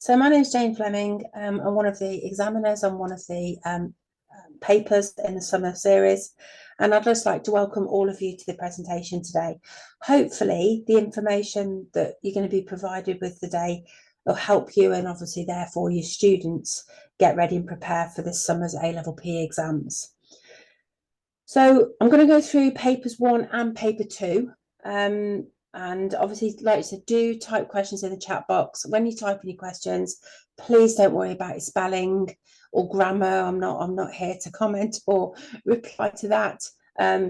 So my name is Jane Fleming. I'm one of the examiners on one of the papers in the summer series, and I'd just like to welcome all of you to the presentation today. Hopefully the information that you're going to be provided with today will help you and obviously therefore your students get ready and prepare for this summer's A-level PE exams. So I'm going to go through papers 1 and paper 2. And obviously, like I said, do type questions in the chat box. When you type in your questions, please don't worry about your spelling or grammar. I'm not here to comment or reply to that.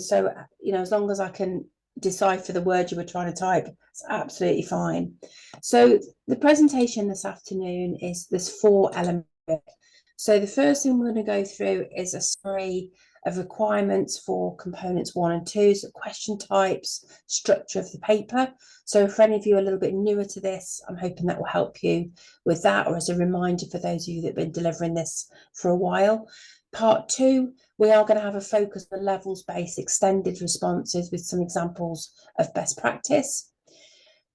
So, you know, as long as I can decipher the word you were trying to type, it's absolutely fine. So the presentation this afternoon there's 4 elements. So the first thing we're going to go through is a summary of requirements for components 1 and 2, so question types, structure of the paper. So for any of you a little bit newer to this, I'm hoping that will help you with that, or as a reminder for those of you that have been delivering this for a while. Part 2, we are going to have a focus on levels-based extended responses with some examples of best practice.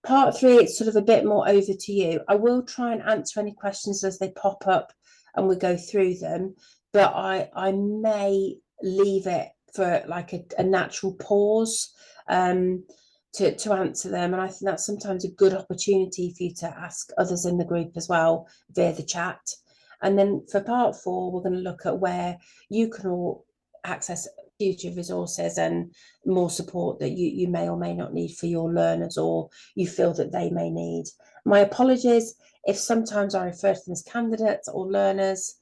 Part 3, it's sort of a bit more over to you. I will try and answer any questions as they pop up and we go through them, but I may leave it for like a natural pause to answer them, and I think that's sometimes a good opportunity for you to ask others in the group as well via the chat. And then for part 4, we're going to look at where you can all access future resources and more support that you may or may not need for your learners, or you feel that they may need. My apologies if sometimes I refer to them as candidates or learners.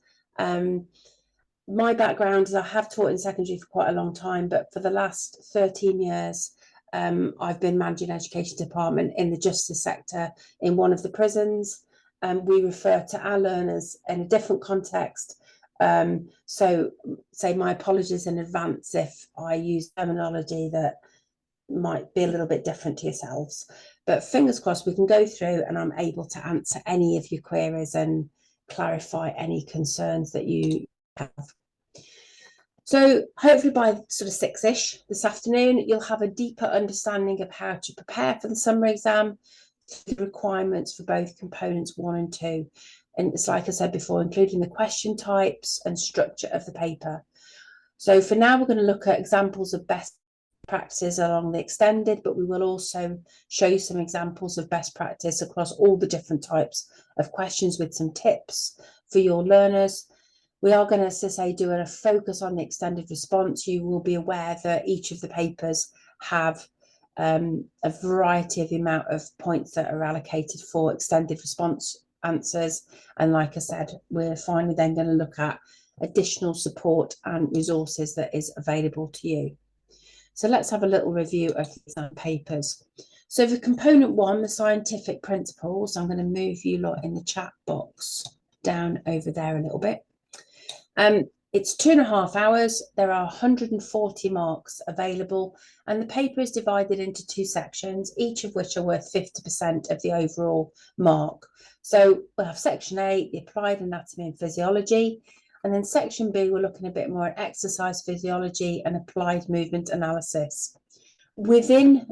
My background is I have taught in secondary for quite a long time, but for the last 13 years, I've been managing education department in the justice sector in one of the prisons. We refer to our learners in a different context. So say my apologies in advance if I use terminology that might be a little bit different to yourselves. But fingers crossed we can go through and I'm able to answer any of your queries and clarify any concerns that you have. So hopefully by sort of 6-ish this afternoon, you'll have a deeper understanding of how to prepare for the summer exam, the requirements for both components 1 and 2. And it's like I said before, including the question types and structure of the paper. So for now, we're going to look at examples of best practices along the extended, but we will also show you some examples of best practice across all the different types of questions with some tips for your learners. We are going to, as I say, do a focus on the extended response. You will be aware that each of the papers have a variety of the amount of points that are allocated for extended response answers. And like I said, we're finally then going to look at additional support and resources that is available to you. So let's have a little review of the papers. So for component 1, the scientific principles, I'm going to move you lot in the chat box down over there a little bit. It's 2.5 hours. There are 140 marks available, and the paper is divided into 2 sections, each of which are worth 50% of the overall mark. So we'll have section A, the applied anatomy and physiology, and then section B, we're looking a bit more at exercise physiology and applied movement analysis. Within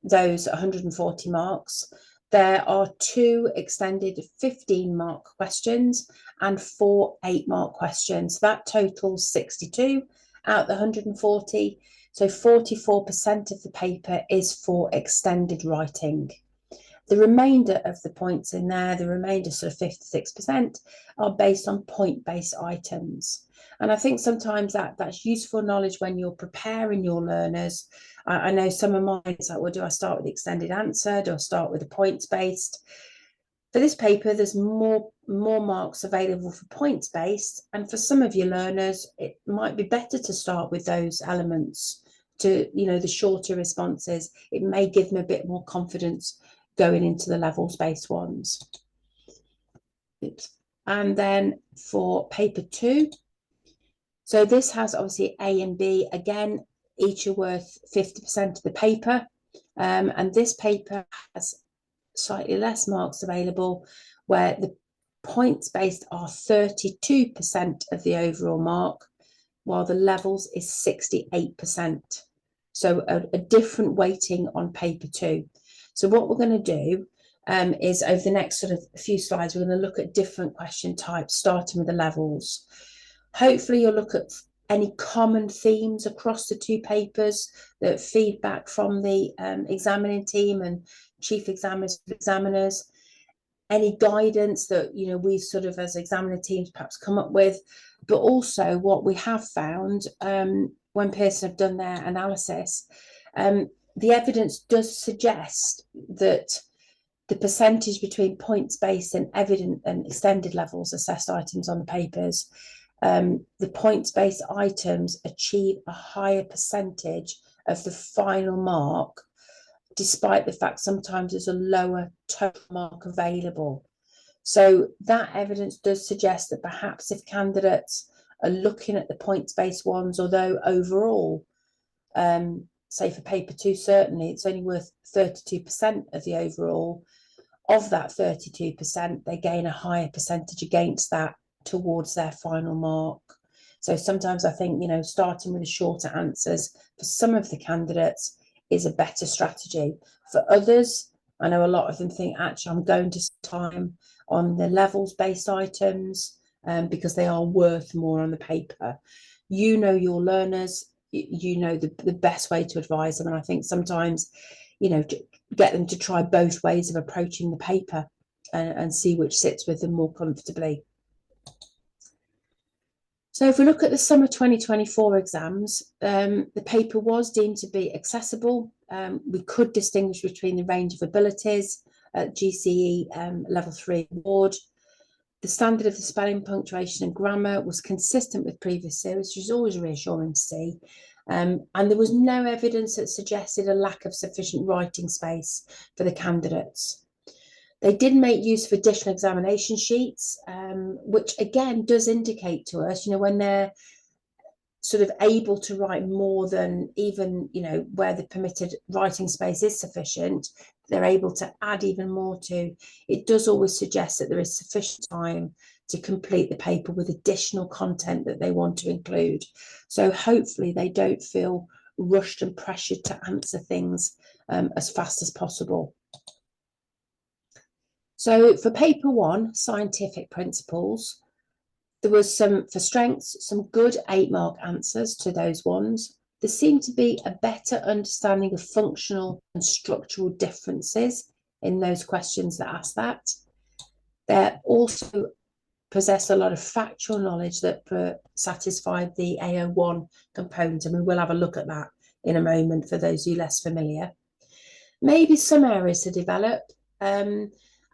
those 140 marks, there are 2 extended 15-mark questions and 4 8-mark questions. That totals 62 out of the 140. So 44% of the paper is for extended writing. The remainder of the points in there, the remainder sort of 56%, are based on point-based items. And I think sometimes that's useful knowledge when you're preparing your learners. I know some of mine, it's like, well, do I start with the extended answer? Do I start with the points-based? For this paper, there's more marks available for points-based. And for some of your learners, it might be better to start with those elements to, you know, the shorter responses. It may give them a bit more confidence going into the levels-based ones. Oops. And then for paper 2, so this has obviously A and B. Again, each are worth 50% of the paper. And this paper has slightly less marks available, where the points-based are 32% of the overall mark, while the levels is 68%. So a different weighting on paper 2. So what we're going to do, is over the next sort of few slides, we're going to look at different question types, starting with the levels. Hopefully you'll look at any common themes across the two papers, that feedback from the examining team and chief examiners, any guidance that, you know, we've sort of as examiner teams perhaps come up with, but also what we have found when Pearson have done their analysis, the evidence does suggest that the percentage between points-based and evident and extended levels assessed items on the papers, the points-based items achieve a higher percentage of the final mark, despite the fact sometimes there's a lower total mark available. So that evidence does suggest that perhaps if candidates are looking at the points-based ones, although overall, say for paper 2, certainly it's only worth 32% of the overall, of that 32%, they gain a higher percentage against that towards their final mark. So sometimes I think, you know, starting with the shorter answers for some of the candidates is a better strategy. For others, I know a lot of them think, actually, I'm going to time on the levels-based items because they are worth more on the paper. You know your learners, you know the best way to advise them. And I think sometimes, you know, get them to try both ways of approaching the paper and see which sits with them more comfortably. So if we look at the summer 2024 exams, the paper was deemed to be accessible. We could distinguish between the range of abilities at GCE level 3 award. The standard of the spelling, punctuation and grammar was consistent with previous series, which is always reassuring to see. And there was no evidence that suggested a lack of sufficient writing space for the candidates. They did make use of additional examination sheets, which again does indicate to us, you know, when they're sort of able to write more than even, you know, where the permitted writing space is sufficient, they're able to add even more to. It does always suggest that there is sufficient time to complete the paper with additional content that they want to include. So hopefully they don't feel rushed and pressured to answer things as fast as possible. So for paper 1, scientific principles, there was some, for strengths, some good 8-mark answers to those ones. There seemed to be a better understanding of functional and structural differences in those questions that asked that. They also possess a lot of factual knowledge that satisfied the AO1 component, and we will have a look at that in a moment for those who are less familiar. Maybe some areas to develop.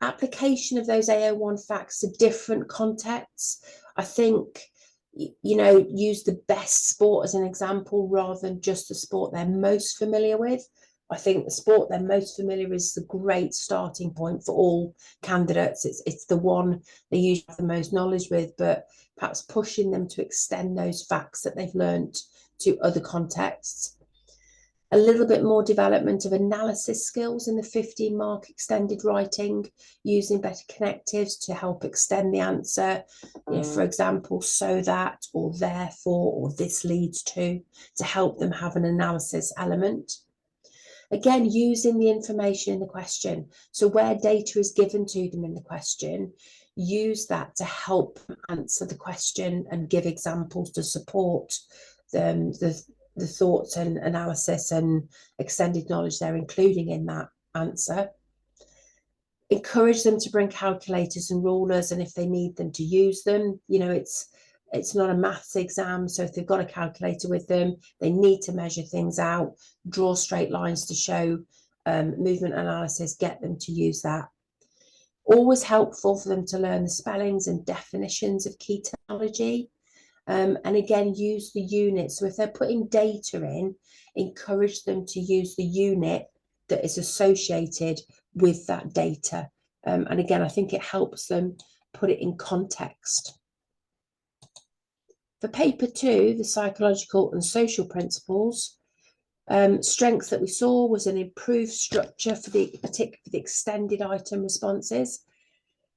Application of those AO1 facts to different contexts. I think, you know, use the best sport as an example rather than just the sport they're most familiar with. I think the sport they're most familiar with is the great starting point for all candidates. It's the one they usually have the most knowledge with, but perhaps pushing them to extend those facts that they've learned to other contexts. A little bit more development of analysis skills in the 15-mark extended writing, using better connectives to help extend the answer. You know, for example, so that, or therefore, or this leads to help them have an analysis element. Again, using the information in the question. So where data is given to them in the question, use that to help them answer the question and give examples to support the thoughts and analysis and extended knowledge they're including in that answer. Encourage them to bring calculators and rulers, and if they need them, to use them. You know, it's not a maths exam, so if they've got a calculator with them, they need to measure things out, draw straight lines to show movement analysis, get them to use that. Always helpful for them to learn the spellings and definitions of key terminology. And again, use the unit. So if they're putting data in, encourage them to use the unit that is associated with that data. And again, I think it helps them put it in context. For paper 2, the psychological and social principles, strengths that we saw was an improved structure for the extended item responses.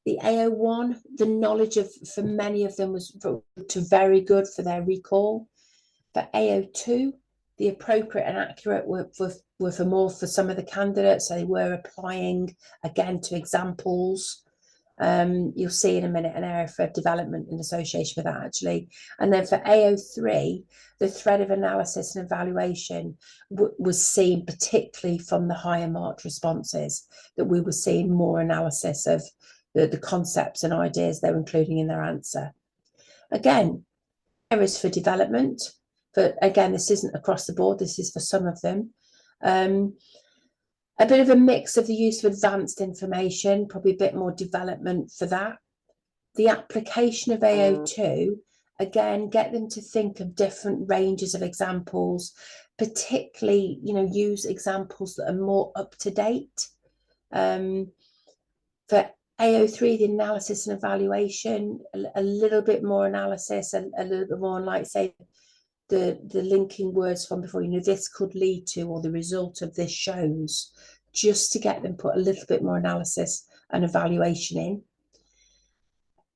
The AO1, the knowledge for many of them was very good for their recall. For AO2, the appropriate and accurate was were for more for some of the candidates. So they were applying again to examples. You'll see in a minute an area for development in association with that actually. And then for AO3, the thread of analysis and evaluation was seen particularly from the higher marked responses, that we were seeing more analysis of the concepts and ideas they were including in their answer. Again, areas for development, but again, this isn't across the board, this is for some of them. A bit of a mix of the use of advanced information, probably a bit more development for that. The application of AO2, again, get them to think of different ranges of examples, particularly, you know, use examples that are more up to date. For AO3, the analysis and evaluation, a little bit more analysis, a little bit more on, like, say, the linking words from before, you know, this could lead to, or the result of this shows, just to get them put a little bit more analysis and evaluation in.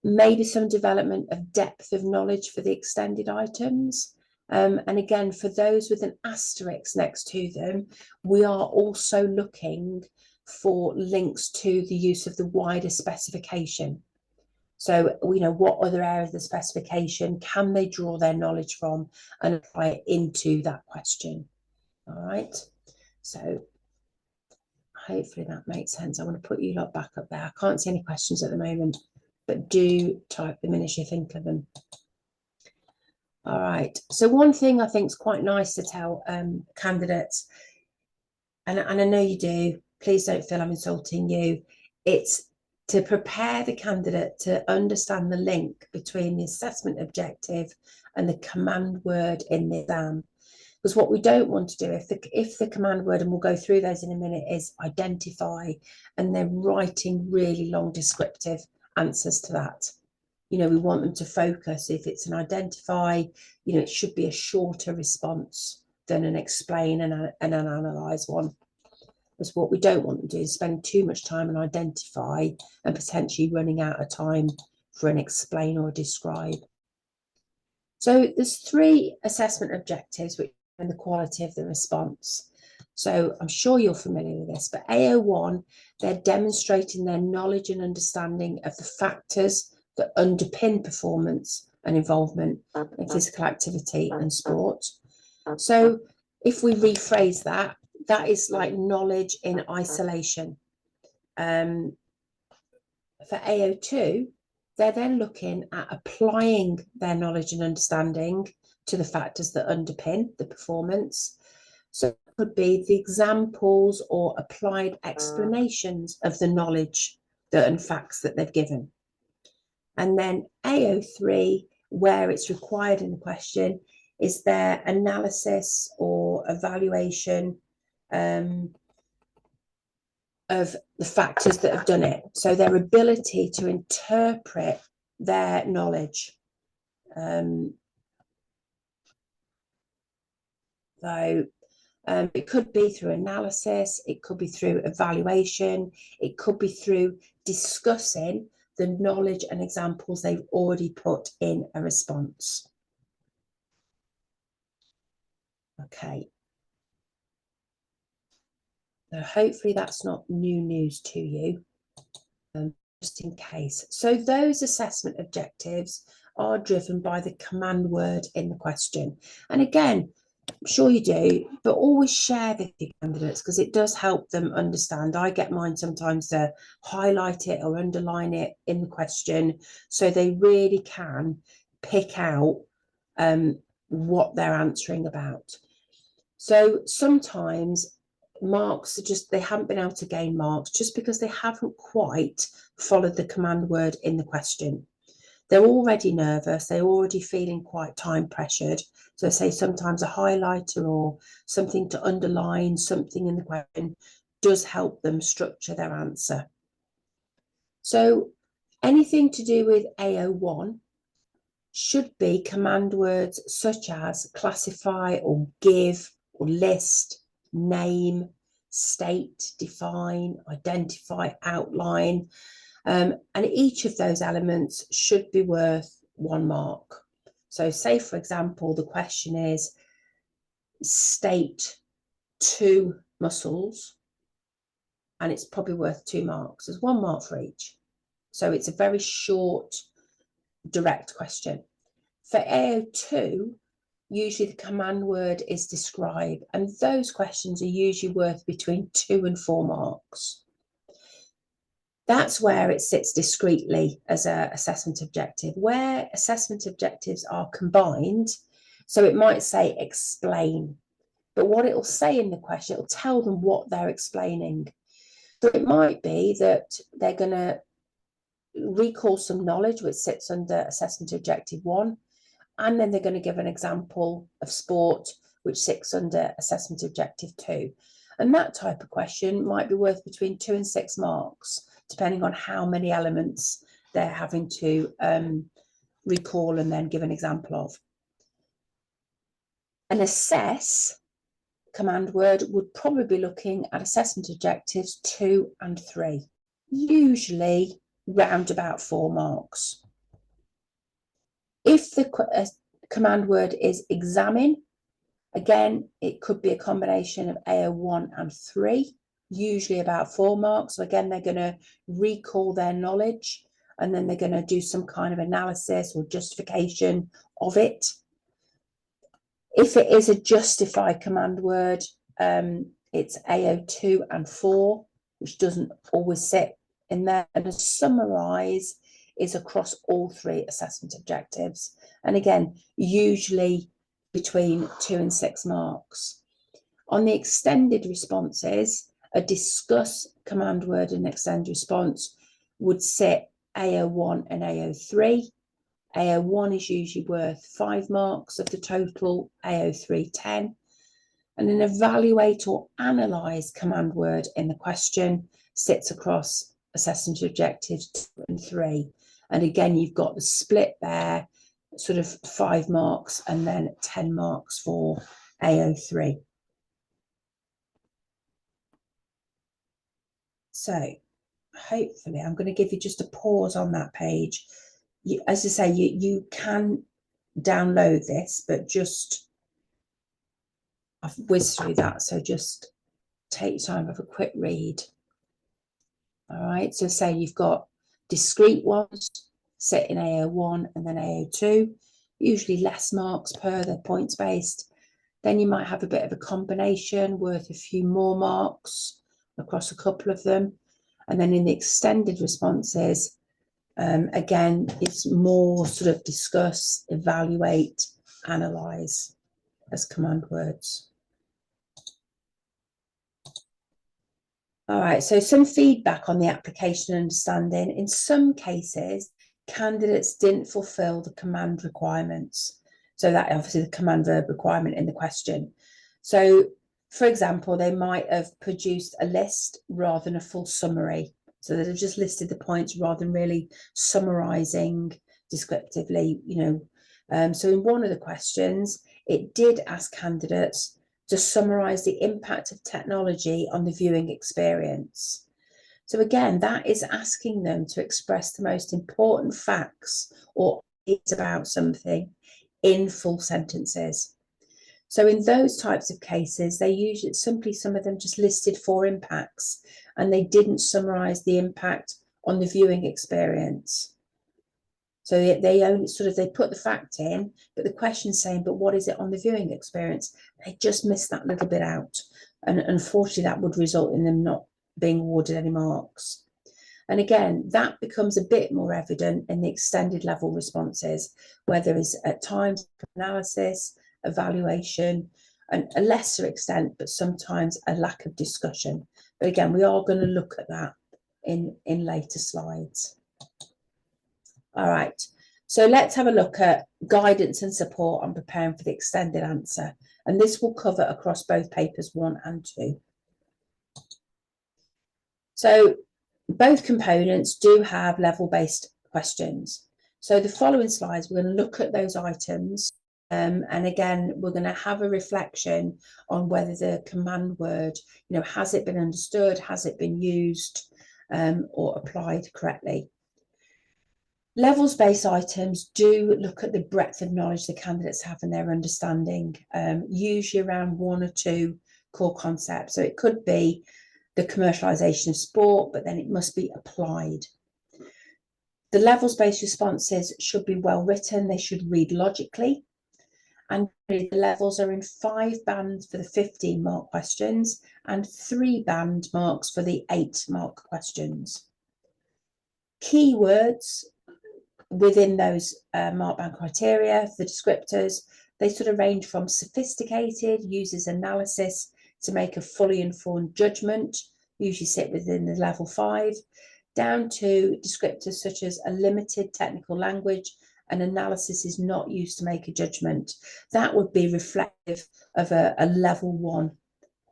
Maybe some development of depth of knowledge for the extended items. And again, for those with an asterisk next to them, we are also looking for links to the use of the wider specification. So, you know, what other areas of the specification can they draw their knowledge from and apply it into that question? All right. So hopefully that makes sense. I want to put you lot back up there. I can't see any questions at the moment, but do type them in as you think of them. All right. So one thing I think is quite nice to tell candidates, and I know you do, please don't feel I'm insulting you. It's to prepare the candidate to understand the link between the assessment objective and the command word in the exam. Because what we don't want to do, if the command word, and we'll go through those in a minute, is identify, and they're writing really long descriptive answers to that. You know, we want them to focus. If it's an identify, you know, it should be a shorter response than an explain and an analyze one. Because what we don't want them to do is spend too much time on identify and potentially running out of time for an explain or a describe. So there's 3 assessment objectives which are the quality of the response. So I'm sure you're familiar with this, but AO1, they're demonstrating their knowledge and understanding of the factors that underpin performance and involvement in physical activity and sport. So if we rephrase that, that is like knowledge in isolation. For AO2, they're then looking at applying their knowledge and understanding to the factors that underpin the performance. So it could be the examples or applied explanations of the knowledge and facts that they've given. And then AO3, where it's required in the question, is their analysis or evaluation of the factors that have done it. So their ability to interpret their knowledge. It could be through analysis, it could be through evaluation, it could be through discussing the knowledge and examples they've already put in a response. Okay. So hopefully that's not new news to you, just in case. So those assessment objectives are driven by the command word in the question. And again, I'm sure you do, but always share with your candidates because it does help them understand. I get mine sometimes to highlight it or underline it in the question so they really can pick out what they're answering about. So sometimes marks are just, they haven't been able to gain marks just because they haven't quite followed the command word in the question. They're already nervous, they're already feeling quite time pressured. So say sometimes a highlighter or something to underline something in the question does help them structure their answer. So anything to do with AO1 should be command words such as classify or give or list, name, state, define, identify, outline. And each of those elements should be worth 1 mark. So say, for example, the question is state 2 muscles, and it's probably worth 2 marks. There's 1 mark for each. So it's a very short, direct question. For AO2, usually the command word is describe, and those questions are usually worth between 2 and 4 marks. That's where it sits discreetly as an assessment objective, where assessment objectives are combined. So it might say explain, but what it will say in the question, it will tell them what they're explaining. So it might be that they're going to recall some knowledge which sits under assessment objective 1, and then they're going to give an example of sport which sits under assessment objective 2. And that type of question might be worth between 2 and 6 marks, depending on how many elements they're having to recall and then give an example of. An assess command word would probably be looking at assessment objectives 2 and 3, usually round about 4 marks. If the command word is examine, again, it could be a combination of AO1 and 3, usually about 4 marks. So again, they're going to recall their knowledge, and then they're going to do some kind of analysis or justification of it. If it is a justify command word, it's AO2 and 4, which doesn't always sit in there. And a summarize is across all 3 assessment objectives. And again, usually between 2 and 6 marks. On the extended responses, a discuss command word and extended response would sit AO1 and AO3. AO1 is usually worth 5 marks of the total, AO3 10. And an evaluate or analyse command word in the question sits across assessment objectives 2 and 3. And again, you've got the split there, sort of 5 marks and then 10 marks for AO3. So hopefully I'm going to give you just a pause on that page. As I say, you can download this, but just I've whizzed through that, so just take your time, have a quick read. All right, so say you've got discrete ones set in AO1 and then AO2, usually less marks per, they're points based. Then you might have a bit of a combination worth a few more marks across a couple of them. And then in the extended responses, again, it's more sort of discuss, evaluate, analyse as command words. All right, so some feedback on the application and understanding. In some cases, candidates didn't fulfil the command requirements. So that obviously the command verb requirement in the question. So, for example, they might have produced a list rather than a full summary. So they've just listed the points rather than really summarising descriptively, So in one of the questions, it did ask candidates to summarise the impact of technology on the viewing experience. So again, that is asking them to express the most important facts or it's about something in full sentences. So in those types of cases, they usually simply, some of them just listed 4 impacts and they didn't summarise the impact on the viewing experience. So they only they put the fact in, but the question's saying, but what is it on the viewing experience? They just missed that little bit out. And unfortunately, that would result in them not being awarded any marks. And again, that becomes a bit more evident in the extended level responses, where there is at times analysis, evaluation, and a lesser extent, but sometimes a lack of discussion. But again, we are going to look at that in later slides. All right, so let's have a look at guidance and support on preparing for the extended answer. And this will cover across both papers 1 and 2. So both components do have level-based questions. So the following slides, we're going to look at those items. And again, we're going to have a reflection on whether the command word, has it been understood, has it been used or applied correctly. Levels-based items do look at the breadth of knowledge the candidates have in their understanding, usually around 1 or 2 core concept. So it could be the commercialization of sport, but then it must be applied. The levels-based responses should be well written. They should read logically. And the levels are in 5 bands for the 15-mark questions and 3 band marks for the 8-mark questions. Keywords within those mark band criteria, the descriptors, they sort of range from sophisticated, uses analysis to make a fully informed judgment, usually sit within the level 5, down to descriptors such as a limited technical language and analysis is not used to make a judgment. That would be reflective of a level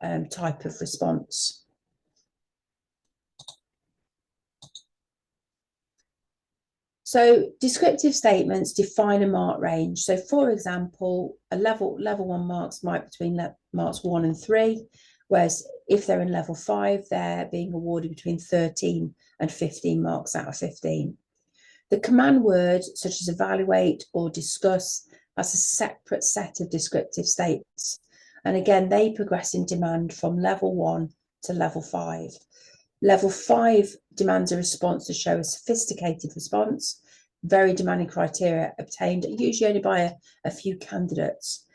1 type of response. So descriptive statements define a mark range. So for example, a level 1 marks might be between marks 1 and 3, whereas if they're in level 5, they're being awarded between 13 and 15 marks out of 15. The command word, such as evaluate or discuss, has a separate set of descriptive statements. And again, they progress in demand from level 1 to level 5. Level 5 demands a response to show a sophisticated response, very demanding criteria obtained, usually only by a few candidates.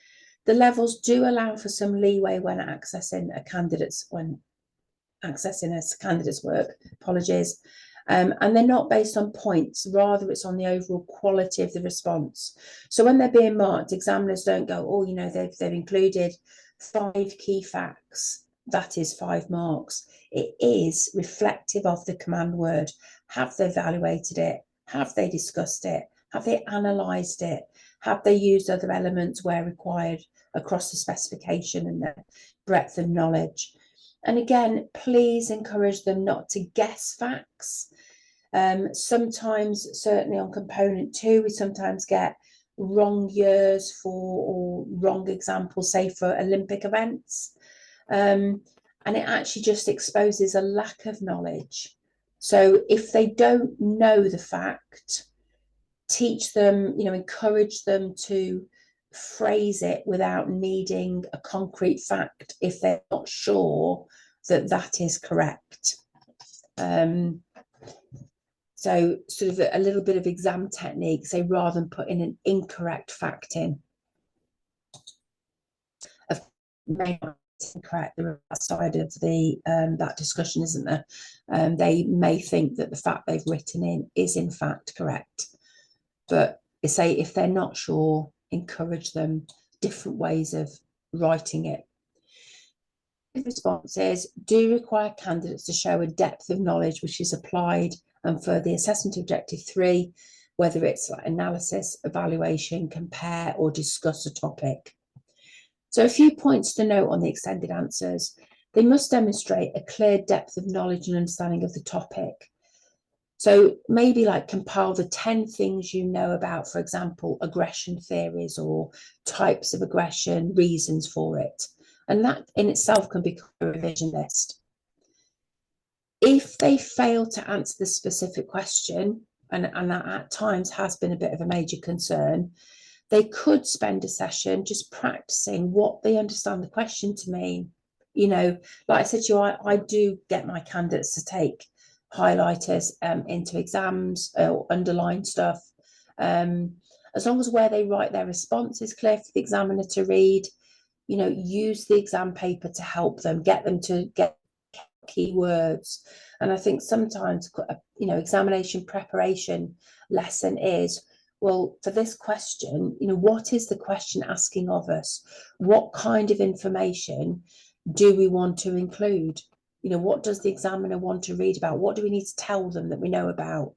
The levels do allow for some leeway when accessing a candidate's work, apologies. And they're not based on points, rather it's on the overall quality of the response. So when they're being marked, examiners don't go, oh, you know, they've included 5 key facts, that is 5 marks. It is reflective of the command word. Have they evaluated it? Have they discussed it? Have they analysed it? Have they used other elements where required across the specification and the breadth of knowledge? And again, please encourage them not to guess facts. Sometimes, certainly on component 2, we sometimes get wrong years or wrong examples, say for Olympic events. And it actually just exposes a lack of knowledge. So if they don't know the fact, teach them, you know, encourage them to phrase it without needing a concrete fact if they're not sure that that is correct. So sort of a little bit of exam technique, say rather than putting an incorrect fact in. Incorrect, the side of the that discussion, isn't there? They may think that the fact they've written in is in fact correct, but they say if they're not sure, encourage them different ways of writing it. Responses do require candidates to show a depth of knowledge which is applied, and for the assessment objective 3, whether it's like analysis, evaluation, compare or discuss a topic. So a few points to note on the extended answers. They must demonstrate a clear depth of knowledge and understanding of the topic. So maybe like compile the 10 things you know about, for example, aggression theories or types of aggression, reasons for it. And that in itself can become a revision list. If they fail to answer the specific question, and that at times has been a bit of a major concern, they could spend a session just practicing what they understand the question to mean. You know, like I said to you, I do get my candidates to take highlighters into exams or underline stuff. As long as where they write their response is clear for the examiner to read, you know, use the exam paper to help them, get them to get keywords. And I think sometimes, you know, examination preparation lesson is, well, for this question, you know, what is the question asking of us? What kind of information do we want to include? You know, what does the examiner want to read about? What do we need to tell them that we know about?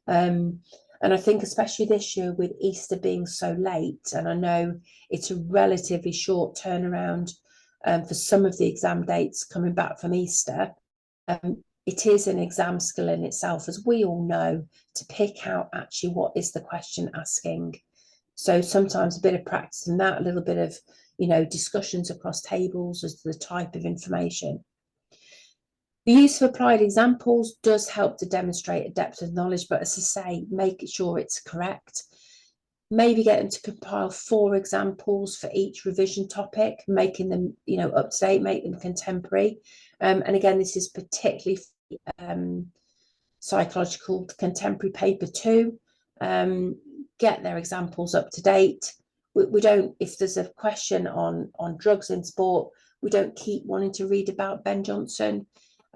And I think especially this year with Easter being so late, and I know it's a relatively short turnaround for some of the exam dates coming back from Easter, it is an exam skill in itself, as we all know, to pick out actually what is the question asking. So sometimes a bit of practice in that, a little bit of, you know, discussions across tables as to the type of information. The use of applied examples does help to demonstrate a depth of knowledge, but as I say, make sure it's correct. maybe get them to compile 4 examples for each revision topic, making them, up to date, make them contemporary. And again, this is particularly psychological contemporary paper 2. Get their examples up to date. We don't, if there's a question on drugs in sport, we don't keep wanting to read about Ben Johnson.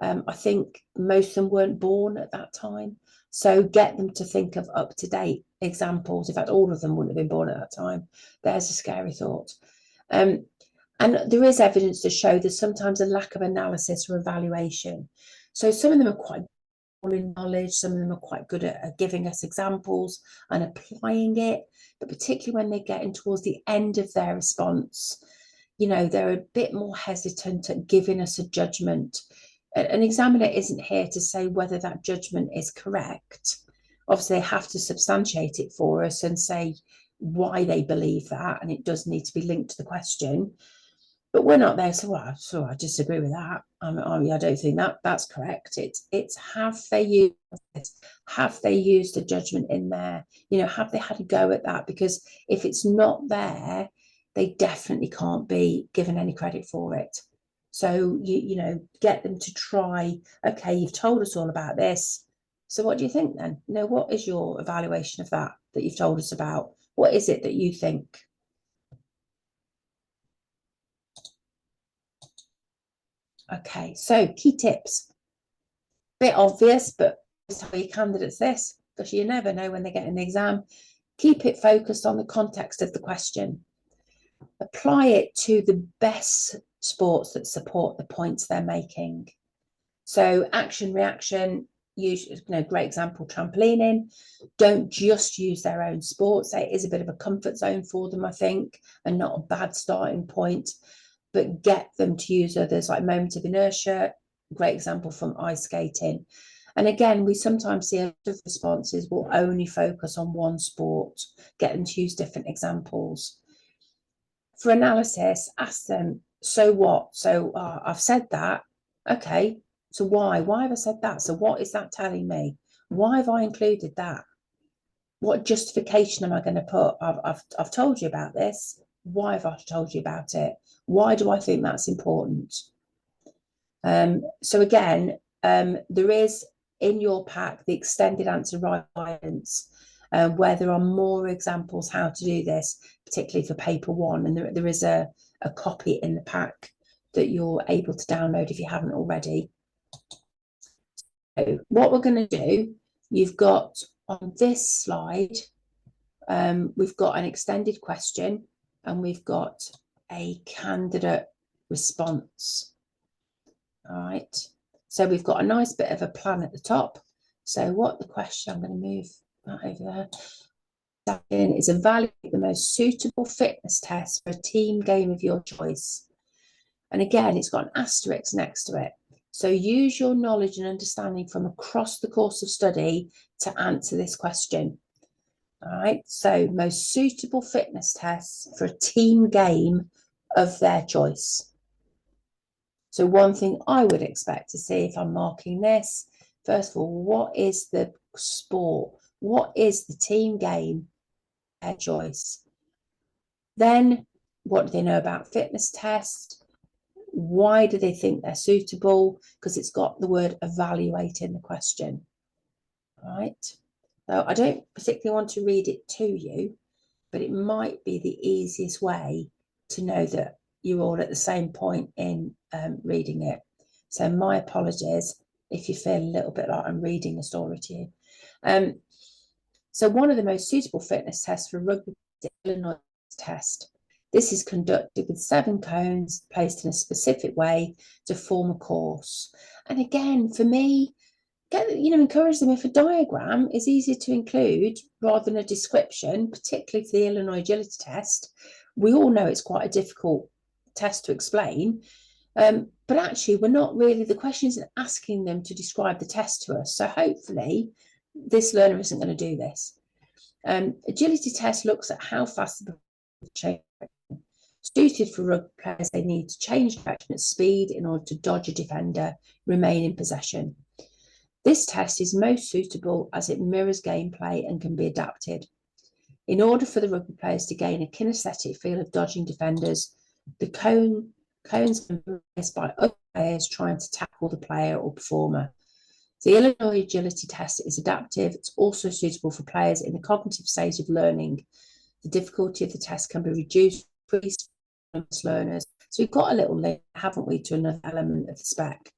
I think most of them weren't born at that time. So get them to think of up-to-date examples. In fact, all of them wouldn't have been born at that time. There's a scary thought. And there is evidence to show there's sometimes a lack of analysis or evaluation. So some of them are quite in knowledge, some of them are quite good at giving us examples and applying it, but particularly when they get in towards the end of their response, they're a bit more hesitant at giving us a judgment. An examiner isn't here to say whether that judgment is correct. Obviously, they have to substantiate it for us and say why they believe that, and it does need to be linked to the question. But we're not there, so I disagree with that. I don't think that's correct. It's have they used a judgment in there? Have they had a go at that? Because if it's not there, they definitely can't be given any credit for it. So get them to try. Okay, you've told us all about this. So what do you think then? What is your evaluation of that you've told us about? What is it that you think? Okay, so key tips. Bit obvious, but tell your candidates this, because you never know when they get in the exam. Keep it focused on the context of the question. Apply it to the best sports that support the points they're making. So action, reaction, great example, trampolining. Don't just use their own sports. It is a bit of a comfort zone for them, I think, and not a bad starting point. But get them to use others, like moment of inertia, great example from ice skating. And again, we sometimes see other responses will only focus on one sport, get them to use different examples. For analysis, ask them, so what? So I've said that. Okay, so why? Why have I said that? So what is that telling me? Why have I included that? What justification am I going to put? I've told you about this. Why have I told you about it? Why do I think that's important? So again, there is in your pack the extended answer guidance, where there are more examples how to do this, particularly for paper 1, and there is a copy in the pack that you're able to download if you haven't already. So what we're going to do, you've got on this slide, we've got an extended question and we've got a candidate response. All right, so we've got a nice bit of a plan at the top. So what the question, I'm going to move that over there, is evaluate the most suitable fitness test for a team game of your choice. And again, it's got an asterisk next to it. So use your knowledge and understanding from across the course of study to answer this question. All right, so most suitable fitness tests for a team game of their choice. So one thing I would expect to see if I'm marking this, first of all, what is the sport? What is the team game of their choice? Then what do they know about fitness tests? Why do they think they're suitable? Because it's got the word evaluate in the question. All right. So I don't particularly want to read it to you, but it might be the easiest way to know that you're all at the same point in reading it. So my apologies if you feel a little bit like I'm reading a story to you. So one of the most suitable fitness tests for rugby is the Illinois test. This is conducted with 7 cones placed in a specific way to form a course. And again, for me, encourage them. If a diagram is easier to include rather than a description, particularly for the Illinois agility test, we all know it's quite a difficult test to explain. But actually, we're not really, the question isn't asking them to describe the test to us. So hopefully, this learner isn't going to do this. Agility test looks at how fast the change. Suited for rugby players, they need to change direction at speed in order to dodge a defender, remain in possession. This test is most suitable as it mirrors gameplay and can be adapted. In order for the rugby players to gain a kinesthetic feel of dodging defenders, the cones can be placed by other players trying to tackle the player or performer. The Illinois agility test is adaptive. It's also suitable for players in the cognitive stage of learning. The difficulty of the test can be reduced for learners. So we've got a little link, haven't we, to another element of the spec.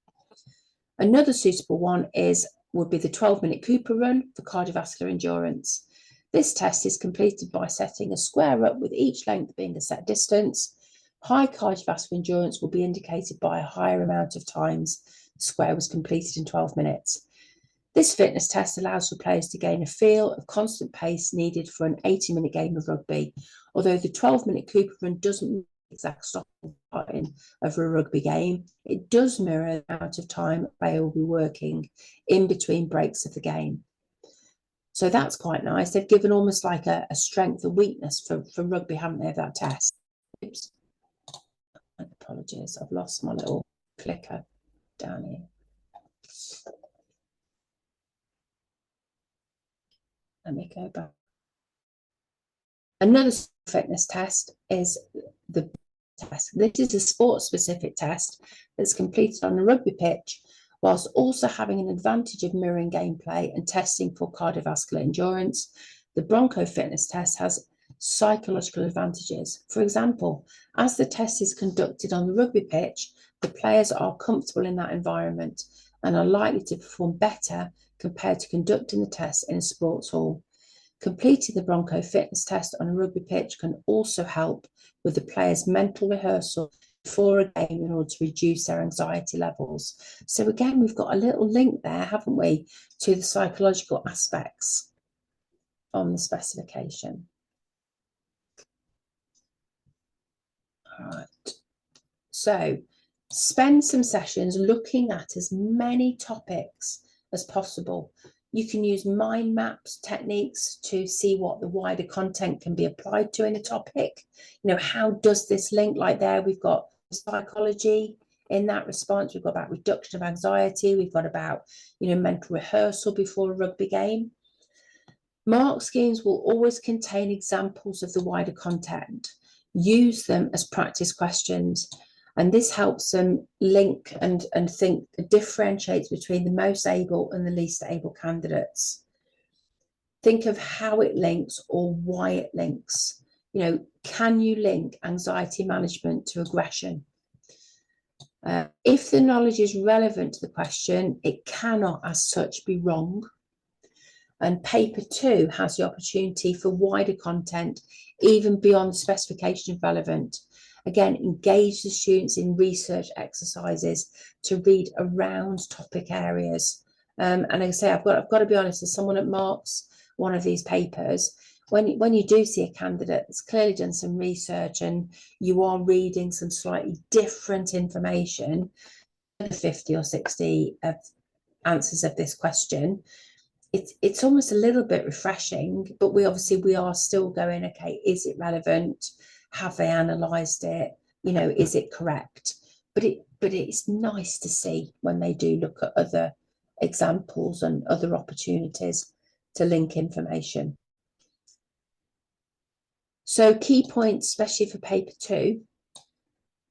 Another suitable one would be the 12-minute Cooper run for cardiovascular endurance. This test is completed by setting a square up with each length being a set distance. High cardiovascular endurance will be indicated by a higher amount of times the square was completed in 12 minutes. This fitness test allows for players to gain a feel of constant pace needed for an 80-minute game of rugby. Although the 12-minute Cooper run doesn't mean the exact stopping of a rugby game, it does mirror the amount of time a player will be working in between breaks of the game. So that's quite nice. They've given almost like a strength and weakness for rugby, haven't they, of that test? Oops. Apologies, I've lost my little clicker down here. Let me go back. Another fitness test is the test. This is a sport-specific test that's completed on a rugby pitch, whilst also having an advantage of mirroring gameplay and testing for cardiovascular endurance. The Bronco fitness test has psychological advantages. For example, as the test is conducted on the rugby pitch, the players are comfortable in that environment and are likely to perform better compared to conducting the test in a sports hall. Completing the Bronco fitness test on a rugby pitch can also help with the players' mental rehearsal before a game in order to reduce their anxiety levels. So again, we've got a little link there, haven't we, to the psychological aspects on the specification. All right. So spend some sessions looking at as many topics as possible. You can use mind maps techniques to see what the wider content can be applied to in a topic. You know, how does this link? Like there, we've got psychology in that response. We've got about reduction of anxiety. We've got about, mental rehearsal before a rugby game. Mark schemes will always contain examples of the wider content. Use them as practice questions. And this helps them link and think, differentiates between the most able and the least able candidates. Think of how it links or why it links. Can you link anxiety management to aggression? If the knowledge is relevant to the question, it cannot as such be wrong. And paper 2 has the opportunity for wider content, even beyond the specification of relevant. Again, engage the students in research exercises to read around topic areas. And like I say, I've got to be honest, as someone that marks one of these papers, when you do see a candidate that's clearly done some research and you are reading some slightly different information, the 50 or 60 of answers of this question, it's almost a little bit refreshing, but we are still going, okay, is it relevant? Have they analysed it? Is it correct? But it's nice to see when they do look at other examples and other opportunities to link information. So key points, especially for paper 2,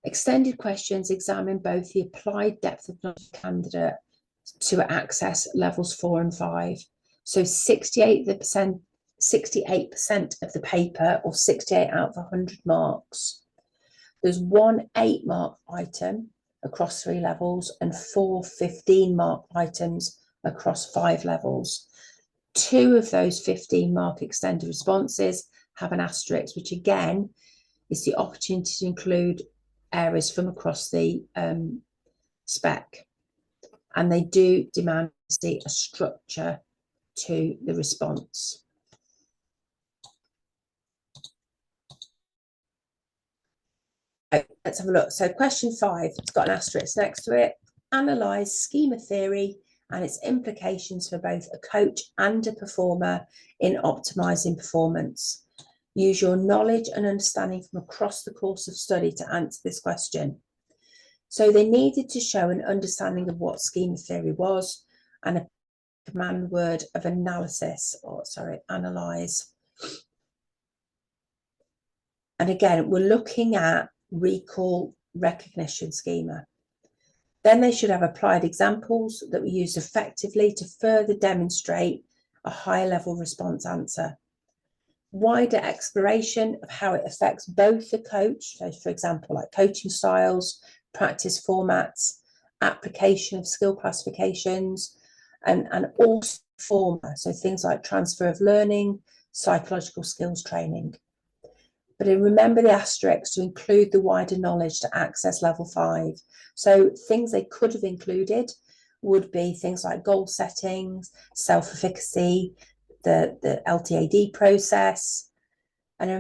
extended questions examine both the applied depth of knowledge candidate to access levels 4 and 5. So 68% of the paper, or 68 out of 100 marks. There's 1 8-mark item across 3 levels and 4 15-mark items across 5 levels. 2 of those 15-mark extended responses have an asterisk, which again is the opportunity to include areas from across the spec. And they do demand to see a structure to the response. Let's have a look. So question 5, it's got an asterisk next to it. Analyse schema theory and its implications for both a coach and a performer in optimising performance. Use your knowledge and understanding from across the course of study to answer this question. So they needed to show an understanding of what schema theory was and a command word of analysis, analyse. And again, we're looking at recall recognition schema. Then they should have applied examples that were used effectively to further demonstrate a high level response answer. Wider exploration of how it affects both the coach, so for example, like coaching styles, practice formats, application of skill classifications, and also former, so things like transfer of learning, psychological skills training. But remember the asterisk to include the wider knowledge to access level 5. So things they could have included would be things like goal settings, self-efficacy, the LTAD process. And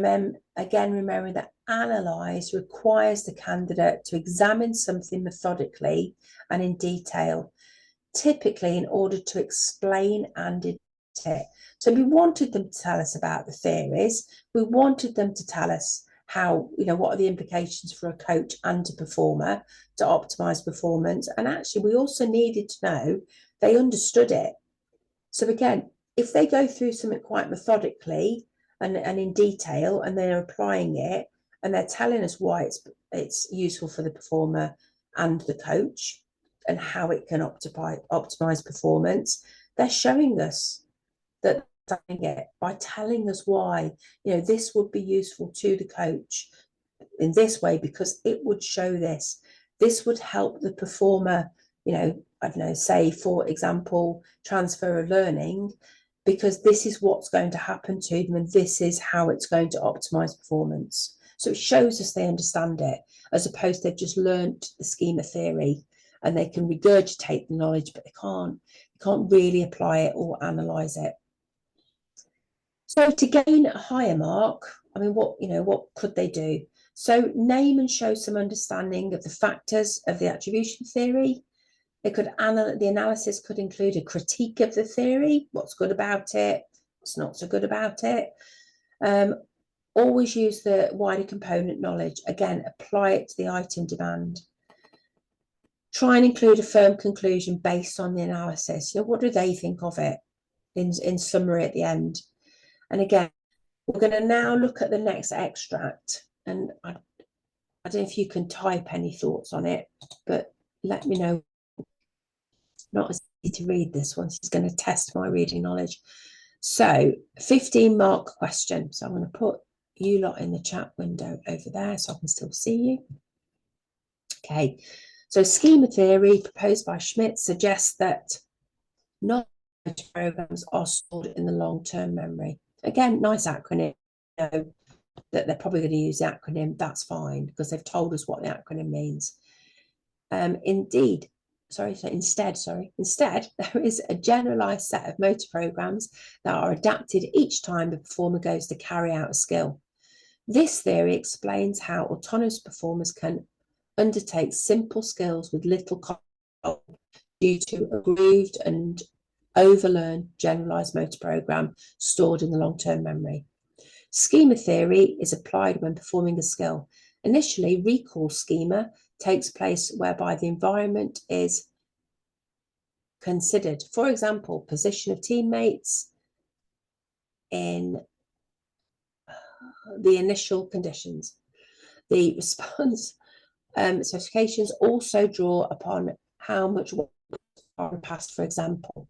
remembering that analyze requires the candidate to examine something methodically and in detail, typically in order to explain and interpret it. So we wanted them to tell us about the theories. We wanted them to tell us how, what are the implications for a coach and a performer to optimize performance. And actually, we also needed to know they understood it. So again, if they go through something quite methodically and in detail, and they're applying it, and they're telling us why it's useful for the performer and the coach, and how it can optimize performance, they're showing us that they're doing it by telling us why, this would be useful to the coach in this way, because it would show this. This would help the performer, I don't know, say, for example, transfer of learning, because this is what's going to happen to them, and this is how it's going to optimize performance. So it shows us they understand it, as opposed to they've just learnt the schema theory and they can regurgitate the knowledge, but they can't really apply it or analyze it. So to gain a higher mark, I mean, what could they do? So name and show some understanding of the factors of the attribution theory. The analysis could include a critique of the theory, what's good about it, what's not so good about it. Always use the wider component knowledge. Again, apply it to the item demand. Try and include a firm conclusion based on the analysis. What do they think of it in summary at the end? And again, we're going to now look at the next extract. And I don't know if you can type any thoughts on it, but let me know. Not as easy to read this one. She's going to test my reading knowledge. So 15-mark question. So I'm going to put you lot in the chat window over there so I can still see you. Okay. So schema theory proposed by Schmidt suggests that knowledge programs are stored in the long-term memory. Again, nice acronym. That they're probably going to use the acronym. That's fine, because they've told us what the acronym means. Instead, there is a generalized set of motor programs that are adapted each time the performer goes to carry out a skill. This theory explains how autonomous performers can undertake simple skills with little control due to a grooved and overlearned generalized motor program stored in the long-term memory. Schema theory is applied when performing a skill. Initially, recall schema takes place whereby the environment is considered. For example, position of teammates in the initial conditions. The response specifications also draw upon how much work are passed, for example.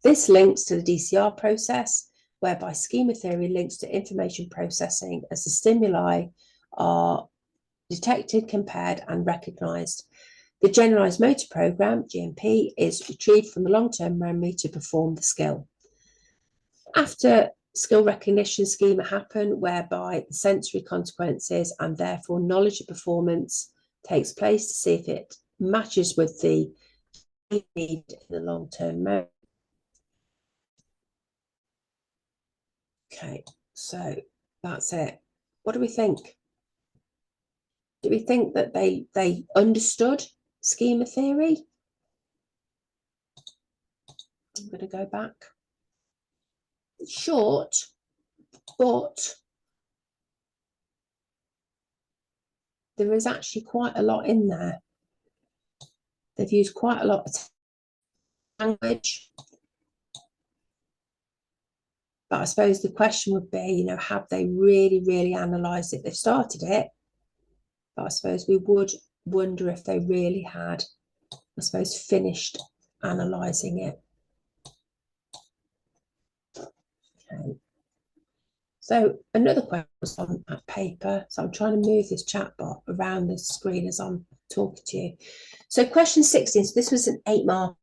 This links to the DCR process, whereby schema theory links to information processing as the stimuli are detected, compared, and recognized. The generalized motor program, GMP, is retrieved from the long-term memory to perform the skill. After skill recognition schema happen, whereby the sensory consequences and therefore knowledge of performance takes place to see if it matches with the need in the long-term memory. Okay, so that's it. What do we think? Do we think that they understood schema theory? I'm going to go back. It's short, but there is actually quite a lot in there. They've used quite a lot of language. But I suppose the question would be, you know, have they really, really analysed it? They've started it, but I suppose we would wonder if they really had, I suppose, finished analysing it. Okay. So another question was on that paper. So I'm trying to move this chat bar around the screen as I'm talking to you. So question 16, so this was an 8-mark.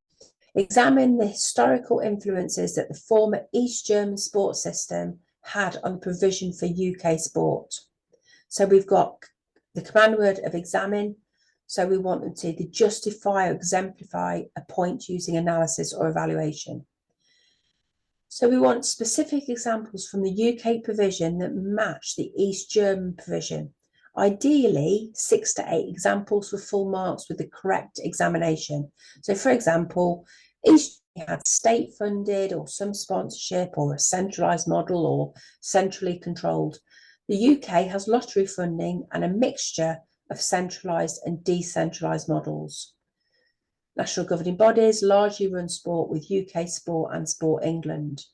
Examine the historical influences that the former East German sports system had on the provision for UK sport. So we've got the command word of examine. So we want them to either justify or exemplify a point using analysis or evaluation. So we want specific examples from the UK provision that match the East German provision. Ideally, 6 to 8 examples with full marks with the correct examination. So for example, East had state funded or some sponsorship or a centralised model or centrally controlled. The UK has lottery funding and a mixture of centralised and decentralised models. National governing bodies largely run sport with UK Sport and Sport England.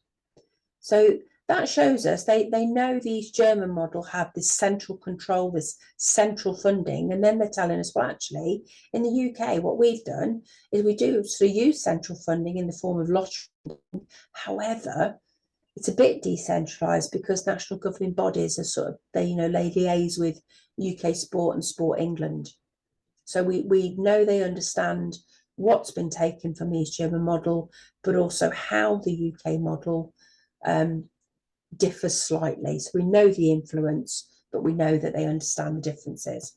So that shows us they know the East German model have this central control, this central funding, and then they're telling us, well, actually, in the UK, what we've done is we do sort of use central funding in the form of lottery. However, it's a bit decentralised because national governing bodies are sort of, they liaise with UK Sport and Sport England. So we know they understand what's been taken from the East German model, but also how the UK model differs slightly. So we know the influence, but we know that they understand the differences.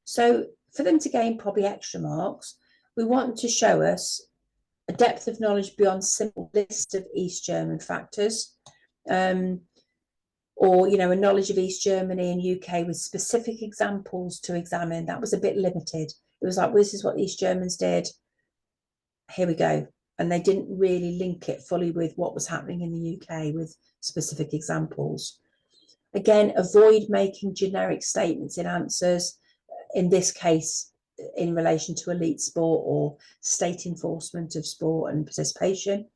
So for them to gain probably extra marks, we want to show us a depth of knowledge beyond simple list of East German factors, or a knowledge of East Germany and UK with specific examples to examine. That was a bit limited. It was like, well, this is what the East Germans did. Here we go. And they didn't really link it fully with what was happening in the UK with specific examples. Again, avoid making generic statements in answers, in this case, in relation to elite sport or state enforcement of sport and participation.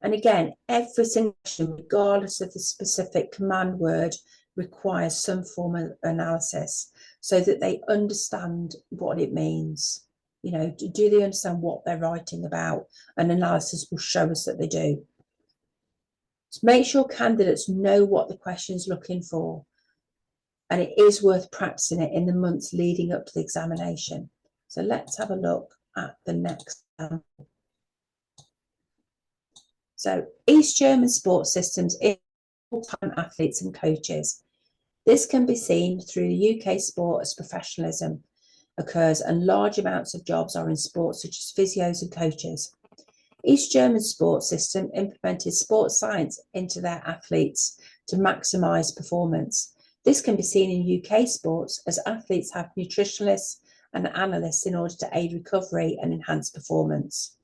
And again, every single question, regardless of the specific command word, requires some form of analysis so that they understand what it means. Do they understand what they're writing about? And analysis will show us that they do. So make sure candidates know what the question is looking for. And it is worth practicing it in the months leading up to the examination. So let's have a look at the next example. So East German sports systems in full-time athletes and coaches. This can be seen through the UK sport as professionalism occurs and large amounts of jobs are in sports such as physios and coaches. East German sports system implemented sports science into their athletes to maximise performance. This can be seen in UK sports as athletes have nutritionists and analysts in order to aid recovery and enhance performance.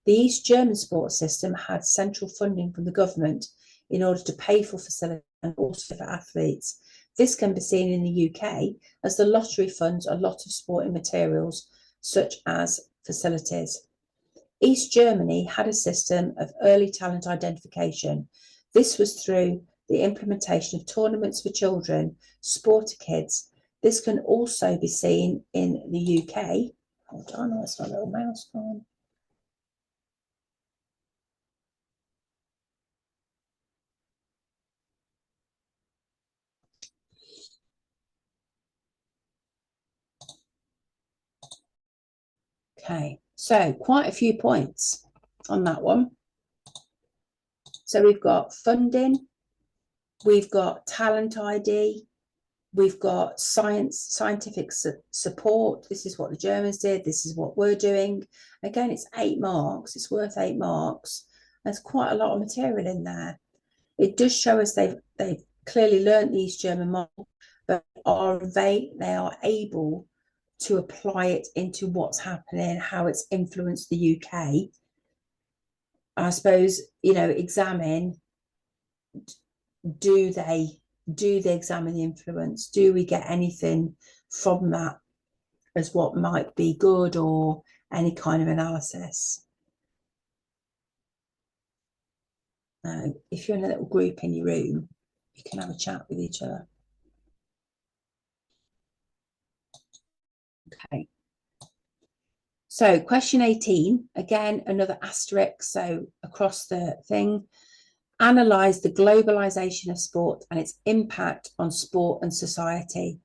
The East German sports system had central funding from the government in order to pay for facilities and also for athletes. This can be seen in the UK as the lottery funds a lot of sporting materials such as facilities. East Germany had a system of early talent identification. This was through the implementation of tournaments for children, Sporter Kids. This can also be seen in the UK. Hold on, where's my little mouse gone? Okay, so quite a few points on that one. So we've got funding, we've got talent ID, we've got scientific support. This is what the Germans did. This is what we're doing. Again, it's 8 marks. It's worth 8 marks. There's quite a lot of material in there. It does show us they've clearly learned the East German model, but they are able to apply it into what's happening, how it's influenced the UK. I suppose, examine, do they examine the influence? Do we get anything from that as what might be good or any kind of analysis? If you're in a little group in your room, you can have a chat with each other. Okay. So question 18, again, another asterisk. So across the thing, analyze the globalization of sport and its impact on sport and society.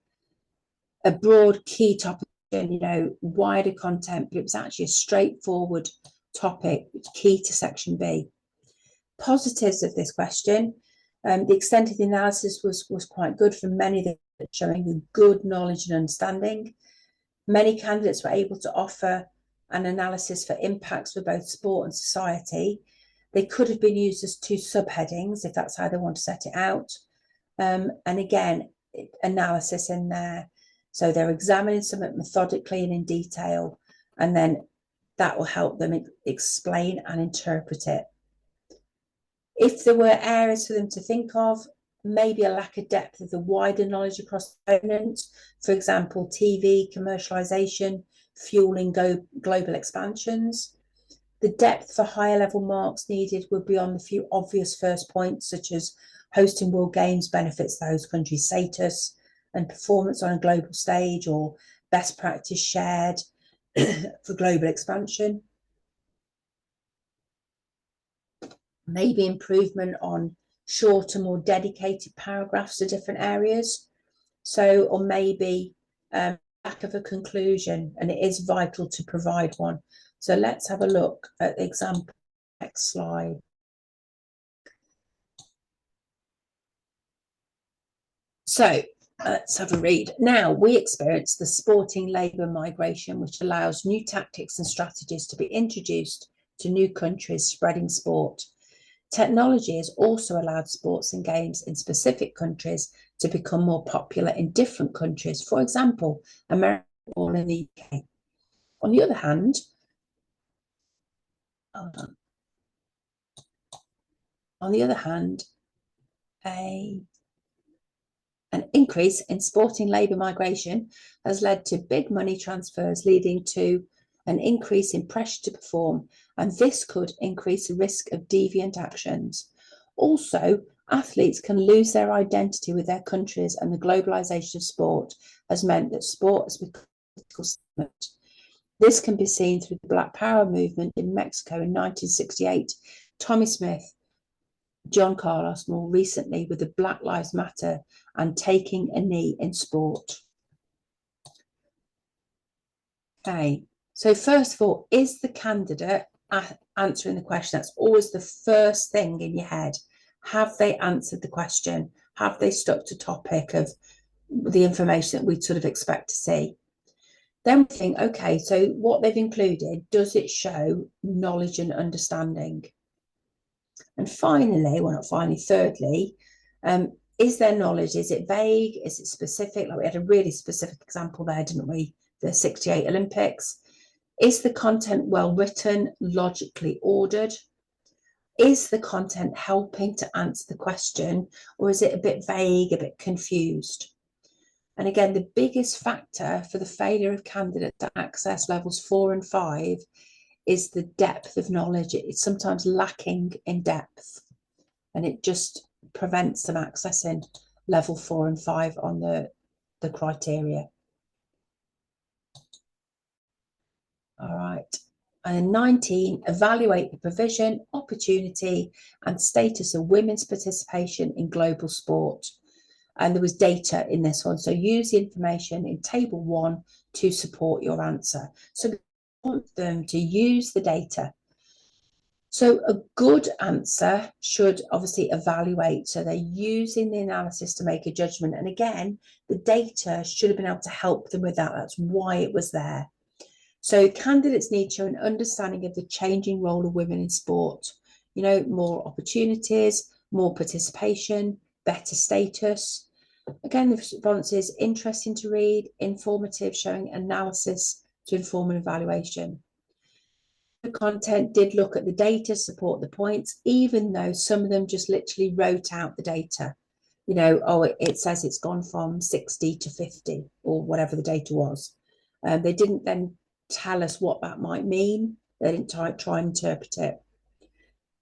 A broad key topic, wider content, but it was actually a straightforward topic, key to section B. Positives of this question, the extent of the analysis was quite good for many, showing good knowledge and understanding. Many candidates were able to offer an analysis for impacts for both sport and society. They could have been used as two subheadings if that's how they want to set it out. And again, analysis in there. So they're examining something methodically and in detail, and then that will help them explain and interpret it. If there were areas for them to think of, maybe a lack of depth of the wider knowledge across components, for example, TV, commercialization, fueling global expansions. The depth for higher level marks needed would be on the few obvious first points, such as hosting World Games benefits the host country's status and performance on a global stage, or best practice shared for global expansion. Maybe improvement on shorter, more dedicated paragraphs to different areas. So, or maybe lack of a conclusion, and it is vital to provide one. So let's have a look at the example. Next slide. So let's have a read. Now, we experience the sporting labour migration, which allows new tactics and strategies to be introduced to new countries spreading sport. Technology has also allowed sports and games in specific countries to become more popular in different countries. For example, America or in the UK. On the other hand, an increase in sporting labour migration has led to big money transfers, leading to an increase in pressure to perform, and this could increase the risk of deviant actions. Also, athletes can lose their identity with their countries, and the globalisation of sport has meant that sport has become a political segment. This can be seen through the Black Power movement in Mexico in 1968, Tommy Smith, John Carlos more recently with the Black Lives Matter, and taking a knee in sport. Okay, so first of all, is the candidate answering the question? That's always the first thing in your head. Have they answered the question? Have they stuck to topic of the information that we sort of expect to see? Then we think, okay, so what they've included, does it show knowledge and understanding? And finally, well, not finally, thirdly, is there knowledge? Is it vague? Is it specific? Like we had a really specific example there, didn't we? The 68 Olympics. Is the content well written, logically ordered? Is the content helping to answer the question, or is it a bit vague, a bit confused? And again, the biggest factor for the failure of candidates to access levels 4 and 5 is the depth of knowledge. It's sometimes lacking in depth, and it just prevents them accessing level 4 and 5 on the criteria. All right. And 19, evaluate the provision, opportunity, and status of women's participation in global sport. And there was data in this one. So use the information in table 1 to support your answer. So we want them to use the data. So a good answer should obviously evaluate. So they're using the analysis to make a judgment. And again, the data should have been able to help them with that. That's why it was there. So candidates need to show an understanding of the changing role of women in sport. You know, more opportunities, more participation, better status. Again, the response is interesting to read, informative, showing analysis to inform an evaluation. The content did look at the data, support the points, even though some of them just literally wrote out the data. You know, oh, it says it's gone from 60 to 50 or whatever the data was. They didn't then tell us what that might mean. They didn't try and interpret it.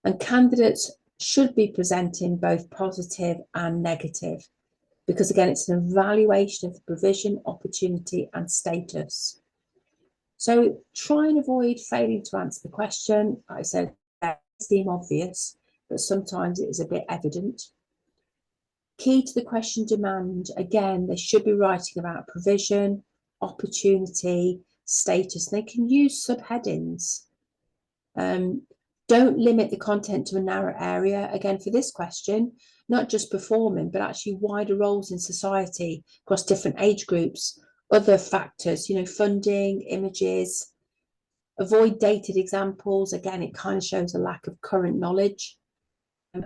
And candidates should be presenting both positive and negative, because again, it's an evaluation of the provision, opportunity and status. So try and avoid failing to answer the question. Like I said, it seems obvious, but sometimes it is a bit evident. Key to the question demand, again, they should be writing about provision, opportunity, status. They can use subheadings. Don't limit the content to a narrow area. Again, for this question, not just performing, but actually wider roles in society across different age groups, other factors, funding, images. Avoid dated examples. Again, it kind of shows a lack of current knowledge.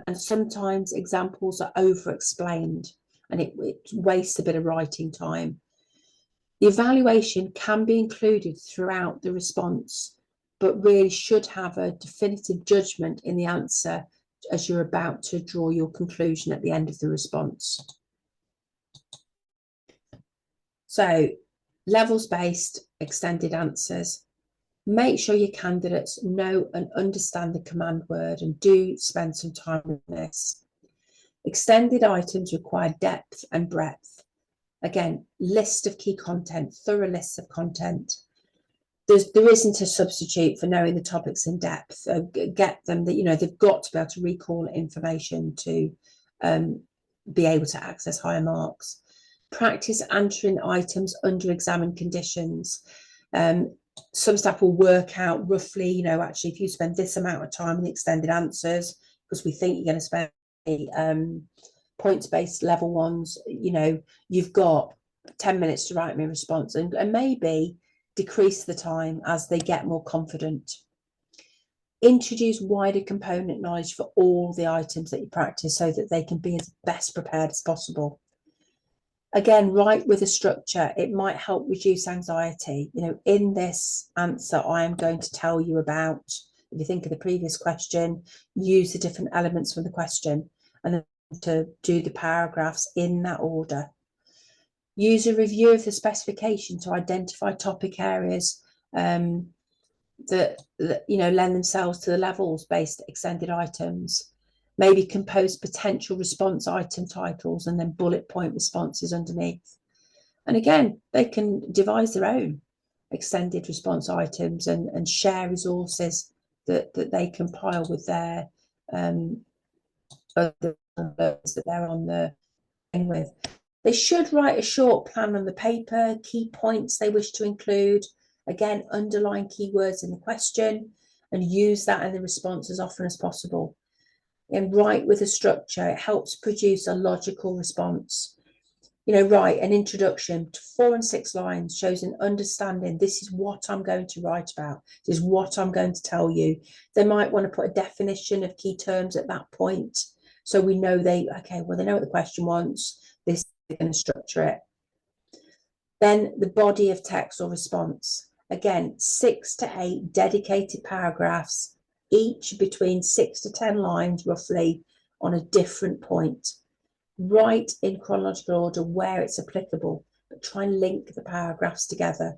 And sometimes examples are over-explained and it wastes a bit of writing time. The evaluation can be included throughout the response, but really should have a definitive judgment in the answer as you're about to draw your conclusion at the end of the response. So, levels-based extended answers. Make sure your candidates know and understand the command word and do spend some time on this. Extended items require depth and breadth. Again, list of key content, thorough lists of content. There isn't a substitute for knowing the topics in depth. Get them that, they've got to be able to recall information to be able to access higher marks. Practice answering items under examined conditions. Some staff will work out roughly, actually, if you spend this amount of time in the extended answers, because we think you're going to spend points-based level ones, you've got 10 minutes to write me a response, and maybe decrease the time as they get more confident. Introduce wider component knowledge for all the items that you practice so that they can be as best prepared as possible. Again, write with a structure. It might help reduce anxiety. In this answer, I am going to tell you about, if you think of the previous question, use the different elements from the question and then to do the paragraphs in that order. Use a review of the specification to identify topic areas that lend themselves to the levels-based extended items. Maybe compose potential response item titles and then bullet point responses underneath. And again, they can devise their own extended response items and share resources that they compile with their other that they're on the thing with. They should write a short plan on the paper, key points they wish to include. Again, underline keywords in the question and use that in the response as often as possible. And write with a structure. It helps produce a logical response. Write an introduction to 4 and 6 lines, shows an understanding. This is what I'm going to write about. This is what I'm going to tell you. They might want to put a definition of key terms at that point, so we know they know what the question wants. This is going to structure it. Then the body of text or response. Again, 6 to 8 dedicated paragraphs, each between 6 to 10 lines roughly on a different point. Write in chronological order where it's applicable, but try and link the paragraphs together.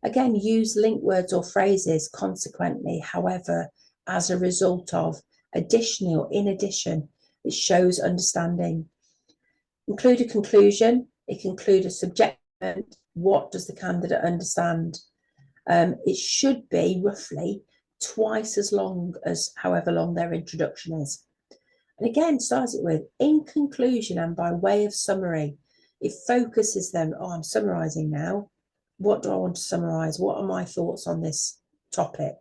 Again, use link words or phrases consequently, however, as a result of, additionally or in addition. It shows understanding. Include a conclusion. It can include a subject. What does the candidate understand? It should be roughly twice as long as however long their introduction is. And again, starts it with, in conclusion and by way of summary. It focuses them, I'm summarising now. What do I want to summarise? What are my thoughts on this topic?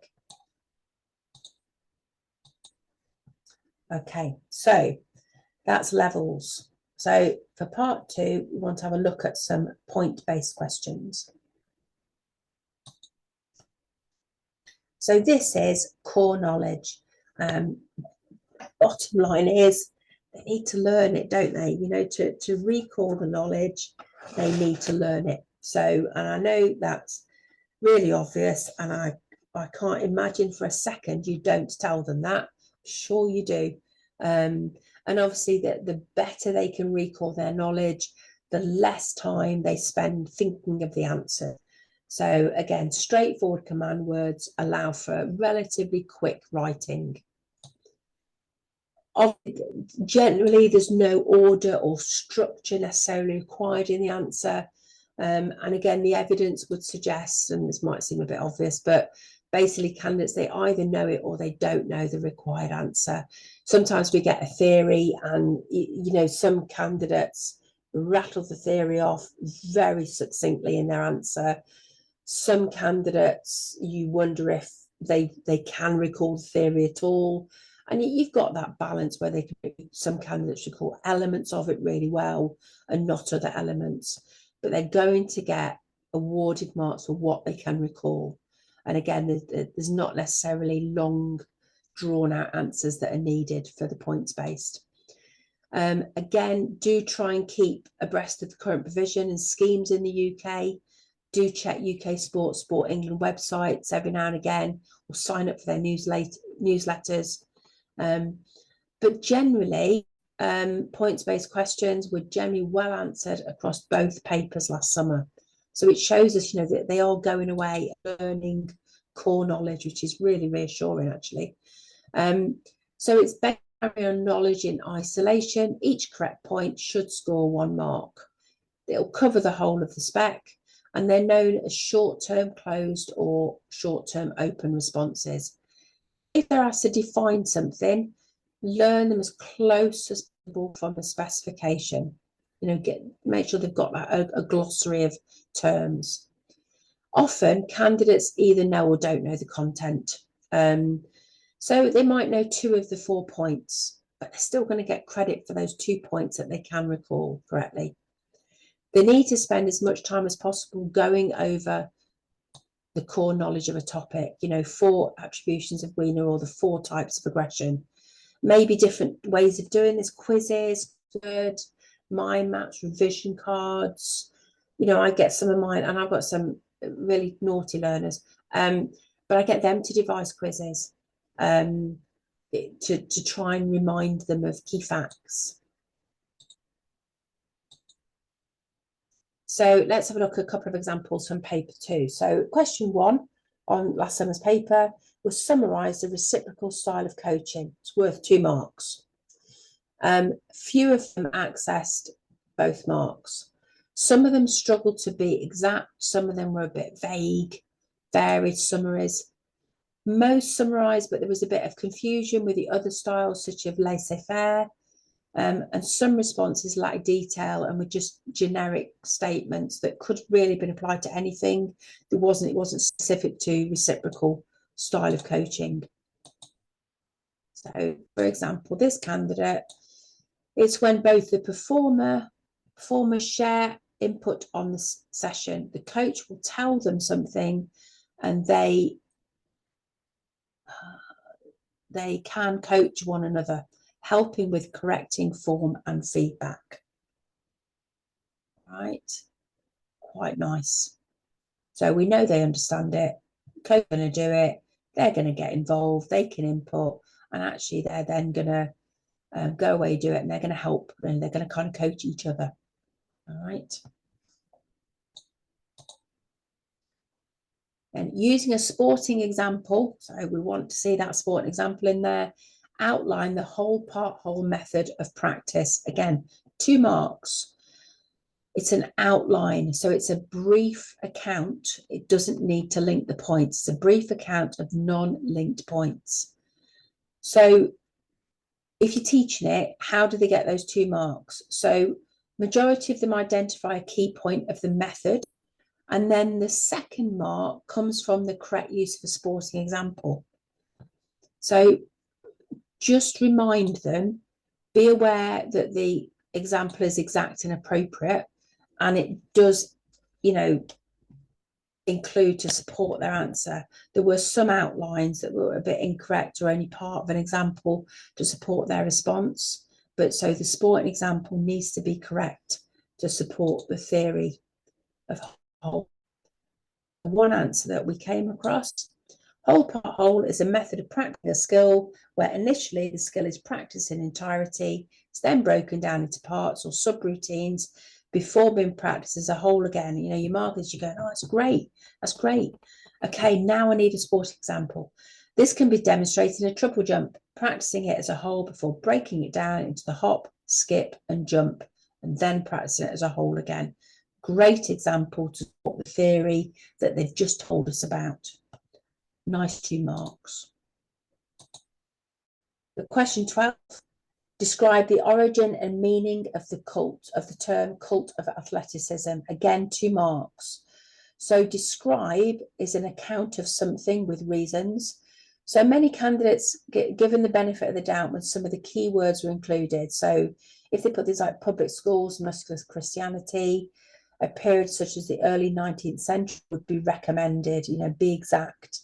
Okay, so that's levels. So for part 2, we want to have a look at some point-based questions. So this is core knowledge. Bottom line is they need to learn it, don't they? To recall the knowledge, they need to learn it. So, and I know that's really obvious, and I can't imagine for a second you don't tell them that. Sure you do. And obviously the better they can recall their knowledge, the less time they spend thinking of the answer. So again, straightforward command words allow for relatively quick writing. Generally, there's no order or structure necessarily required in the answer. And again, the evidence would suggest, and this might seem a bit obvious, but basically candidates, they either know it or they don't know the required answer. Sometimes we get a theory and, you know, some candidates rattle the theory off very succinctly in their answer. Some candidates, you wonder if they can recall the theory at all. And you've got that balance where they can, some candidates recall elements of it really well and not other elements, but they're going to get awarded marks for what they can recall. And again, there's not necessarily long drawn out answers that are needed for the points based. Again, do try and keep abreast of the current provision and schemes in the UK. Do check UK Sport England websites every now and again, or sign up for their newsletters. But generally, points-based questions were generally well answered across both papers last summer. So it shows us, you know, that they are going away learning core knowledge, which is really reassuring, actually. So it's based on knowledge in isolation. Each correct point should score 1 mark. It'll cover the whole of the spec, and they're known as short-term closed or short-term open responses. If they're asked to define something, learn them as close as possible from the specification. You know, make sure they've got that, a glossary of terms. Often candidates either know or don't know the content. So they might know 2 of the 4 points, but they're still going to get credit for those 2 points that they can recall correctly. They need to spend as much time as possible going over the core knowledge of a topic, you know, 4 attributions of Wiener or the 4 types of aggression. Maybe different ways of doing this: quizzes, word, mind maps, revision cards. You know, I get some of mine, and I've got some really naughty learners, but I get them to devise quizzes to try and remind them of key facts. So let's have a look at a couple of examples from paper 2. So question 1 on last summer's paper was summarise the reciprocal style of coaching. It's worth 2 marks. Few of them accessed both marks. Some of them struggled to be exact. Some of them were a bit vague, varied summaries. Most summarised, but there was a bit of confusion with the other styles, such as laissez-faire. And some responses lacked detail and were just generic statements that could really have been applied to anything. It wasn't specific to reciprocal style of coaching. So, for example, this candidate, it's when both the performers share input on the session. The coach will tell them something, and they can coach one another, helping with correcting form and feedback. Right, quite nice. So we know they understand it. Coach going to do it. They're going to get involved. They can input, and actually they're then going to go away, do it, and they're going to help, and they're going to kind of coach each other. All right. And using a sporting example, so we want to see that sporting example in there. Outline the whole part whole method of practice. Again, 2 marks. It's an outline, so it's a brief account. It doesn't need to link the points. It's a brief account of non-linked points. So if you're teaching it, how do they get those 2 marks? So majority of them identify a key point of the method, and then the second mark comes from the correct use of a sporting example. So just remind them, be aware that the example is exact and appropriate, and it does, you know, include to support their answer. There were some outlines that were a bit incorrect or only part of an example to support their response, but so the sporting example needs to be correct to support the theory of whole. One answer that we came across: whole part whole is a method of practicing a skill where initially the skill is practiced in entirety. It's then broken down into parts or subroutines before being practiced as a whole again. You know, your markers, you're going, oh, that's great. That's great. Okay, now I need a sport example. This can be demonstrated in a triple jump. practicing it as a whole before breaking it down into the hop, skip and jump, and then practicing it as a whole again. Great example to support the theory that they've just told us about. Nice 2 marks. The question 12, describe the origin and meaning of the term cult of athleticism. Again, 2 marks. So describe is an account of something with reasons. So many candidates get given the benefit of the doubt when some of the key words were included. So if they put things like public schools, muscular Christianity, a period such as the early 19th century would be recommended, be exact.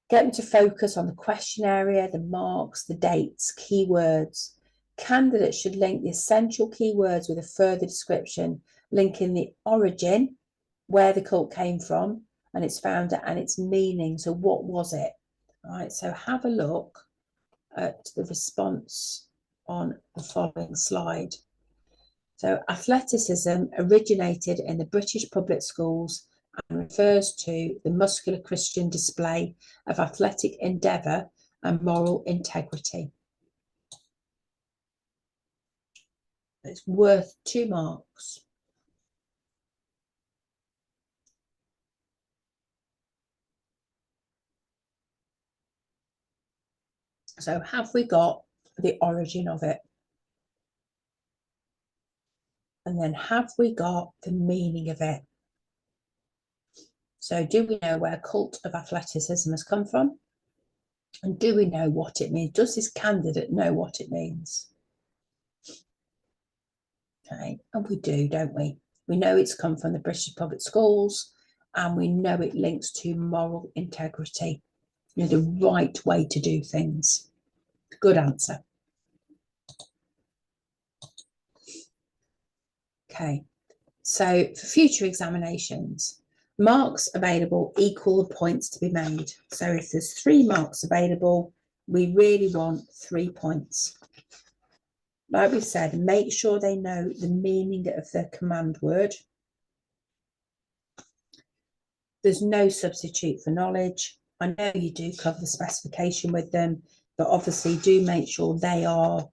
Get them to focus on the question area, the marks, the dates, keywords. Candidates should link the essential keywords with a further description, linking the origin, where the cult came from, and its founder, and its meaning. So what was it? All right, so have a look at the response on the following slide. So athleticism originated in the British public schools and refers to the muscular Christian display of athletic endeavour and moral integrity. It's worth 2 marks. So have we got the origin of it? And then have we got the meaning of it? So do we know where cult of athleticism has come from? And do we know what it means? Does this candidate know what it means? Okay, and we do, don't we? We know it's come from the British public schools, and we know it links to moral integrity, the right way to do things. Good answer. Okay, so for future examinations, marks available equal the points to be made. So if there's 3 marks available, we really want 3 points. Like we said, make sure they know the meaning of the command word. There's no substitute for knowledge. I know you do cover the specification with them, but obviously do make sure they are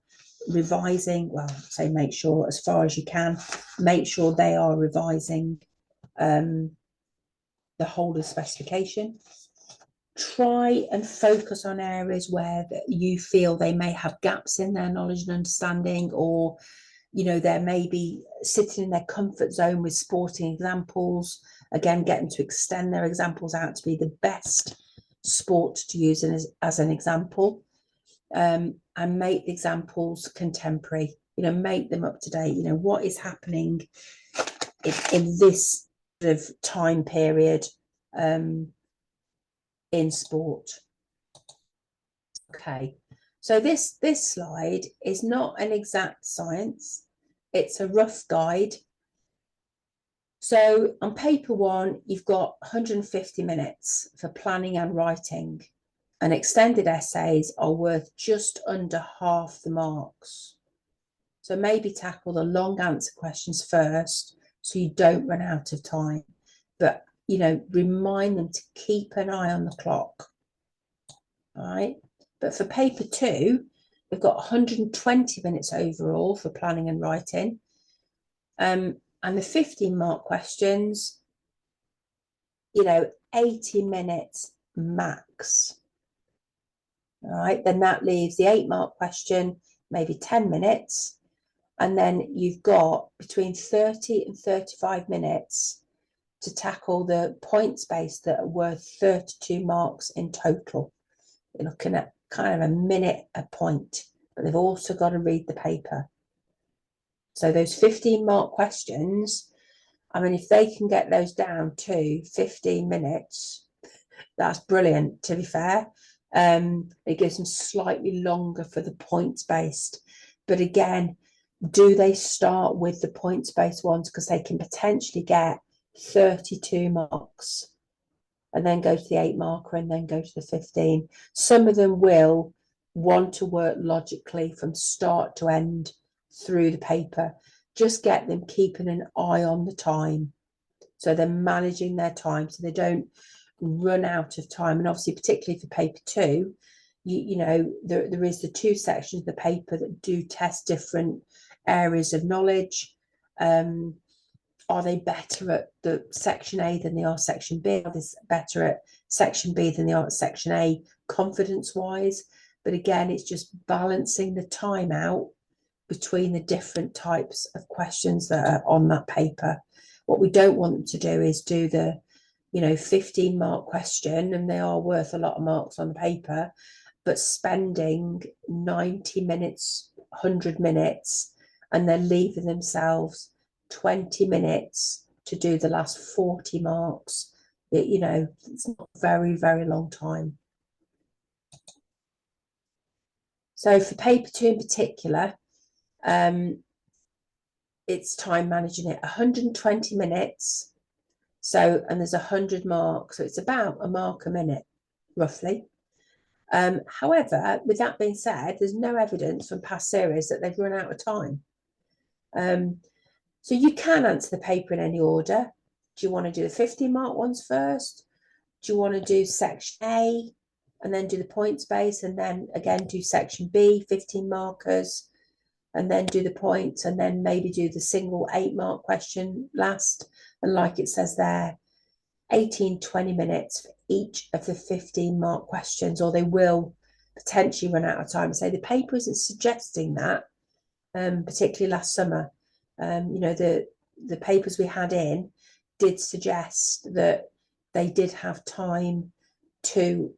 revising. Well, say make sure as far as you can, make sure they are revising the whole of the specification. Try and focus on areas where you feel they may have gaps in their knowledge and understanding, or they may be sitting in their comfort zone with sporting examples. Again, get them to extend their examples out to be the best sport to use as an example, and make the examples contemporary, make them up to date. What is happening in this sort of time period in sport. Okay, so this slide is not an exact science, it's a rough guide. So on paper 1, you've got 150 minutes for planning and writing, and extended essays are worth just under half the marks. So maybe tackle the long answer questions first so you don't run out of time, but remind them to keep an eye on the clock. All right, but for paper 2, we've got 120 minutes overall for planning and writing. And the 15-mark questions, 80 minutes max. All right, then that leaves the 8-mark question, maybe 10 minutes. And then you've got between 30 and 35 minutes to tackle the points based that are worth 32 marks in total. You're looking at kind of a minute a point, but they've also got to read the paper. So those 15-mark questions, I mean, if they can get those down to 15 minutes, that's brilliant, to be fair. It gives them slightly longer for the points based. But again, do they start with the points based ones, because they can potentially get 32 marks and then go to the 8-marker and then go to the 15. Some of them will want to work logically from start to end through the paper. Just get them keeping an eye on the time, so they're managing their time so they don't run out of time. And obviously, particularly for paper 2, you know, there is the two sections of the paper that do test different areas of knowledge. Are they better at the section A than they are section B? Are they better at section B than they are at section A, confidence-wise? But again, it's just balancing the time out between the different types of questions that are on that paper. What we don't want them to do is do the, you know, 15-mark question, and they are worth a lot of marks on the paper, but spending 90 minutes, 100 minutes, and then leaving themselves 20 minutes to do the last 40 marks. You know, it's not a very, very long time. So for paper 2 in particular, it's time managing it, 120 minutes. So, and there's 100 marks, so it's about a mark a minute, roughly. However, with that being said, there's no evidence from past series that they've run out of time. So you can answer the paper in any order. Do you want to do the 15-mark ones first? Do you want to do section A and then do the points base, and then again do section B, 15 markers, and then do the points, and then maybe do the single 8-mark question last? And like it says there, 18, 20 minutes for each of the 15-mark questions, or they will potentially run out of time. So the paper isn't suggesting that, particularly last summer. You know, the papers we had in did suggest that they did have time to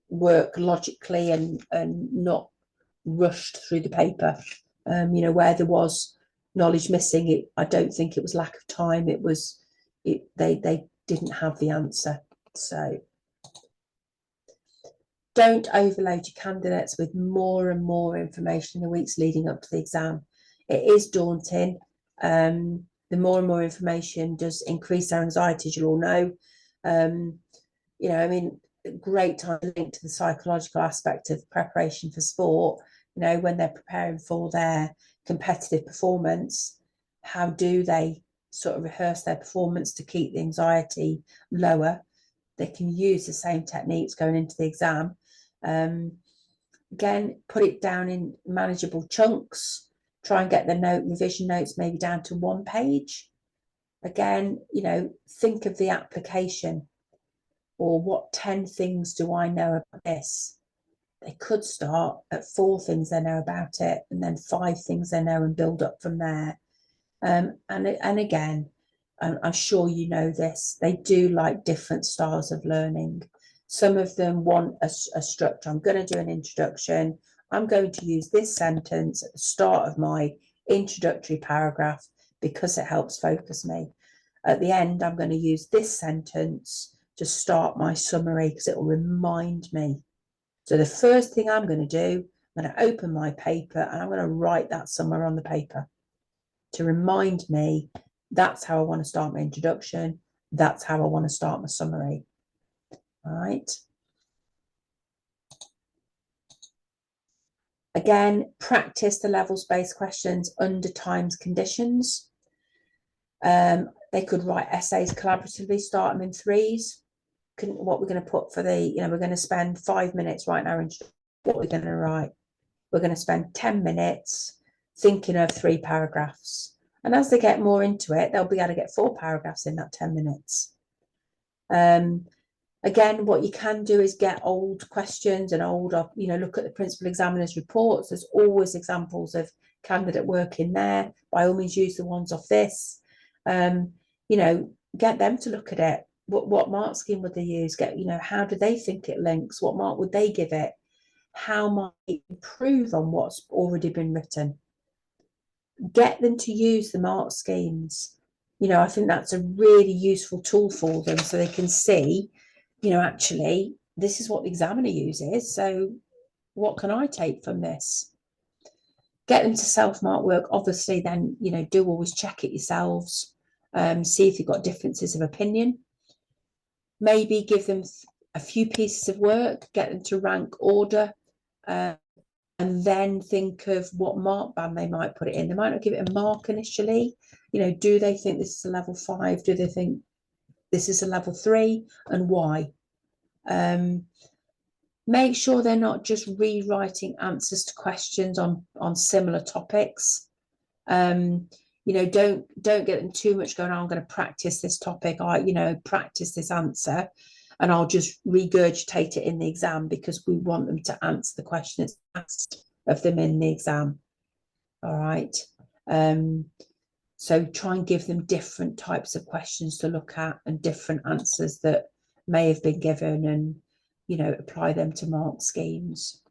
work logically and not rushed through the paper. You know, where there was knowledge missing, I don't think it was lack of time. It was they didn't have the answer. So don't overload your candidates with more and more information in the weeks leading up to the exam. It is daunting. The more and more information does increase their anxiety, as you all know. You know, I mean, great time to link to the psychological aspect of preparation for sport. You know, when they're preparing for their competitive performance, how do they sort of rehearse their performance to keep the anxiety lower? They can use the same techniques going into the exam. Again, put it down in manageable chunks. Try and get the revision notes maybe down to 1 page. Again, you know, think of the application, or what 10 things do I know about this? They could start at 4 things they know about it, and then 5 things they know, and build up from there. And again, I'm sure you know this, they do like different styles of learning. Some of them want a structure. I'm going to do an introduction. I'm going to use this sentence at the start of my introductory paragraph because it helps focus me. At the end, I'm going to use this sentence to start my summary because it will remind me. So the first thing I'm going to do, I'm going to open my paper and I'm going to write that somewhere on the paper to remind me that's how I want to start my introduction. That's how I want to start my summary. All right. Again, practice the levels-based questions under times conditions. They could write essays collaboratively, start them in 3s. What we're going to put for the, you know, we're going to spend 5 minutes writing our introduction. What we're going to write, we're going to spend 10 minutes thinking of 3 paragraphs. And as they get more into it, they'll be able to get 4 paragraphs in that 10 minutes. Again, what you can do is get old questions and older, you know, look at the principal examiner's reports. There's always examples of candidate work in there. By all means, use the ones off this. You know, get them to look at it. What mark scheme would they use? You know, how do they think it links? What mark would they give it? How might it improve on what's already been written? Get them to use the mark schemes. You know, I think that's a really useful tool for them so they can see, you know, actually, this is what the examiner uses. So what can I take from this? Get them to self-mark work. Obviously, then, you know, do always check it yourselves. See if you've got differences of opinion. Maybe give them a few pieces of work, get them to rank order, and then think of what mark band they might put it in. They might not give it a mark initially. You know, do they think this is a level 5? Do they think this is a level 3, and why? Make sure they're not just rewriting answers to questions on similar topics. You know, don't get them too much going, I'm going to practice this topic, practice this answer, and I'll just regurgitate it in the exam, because we want them to answer the question that's asked of them in the exam. All right. So try and give them different types of questions to look at and different answers that may have been given, and, you know, apply them to mark schemes.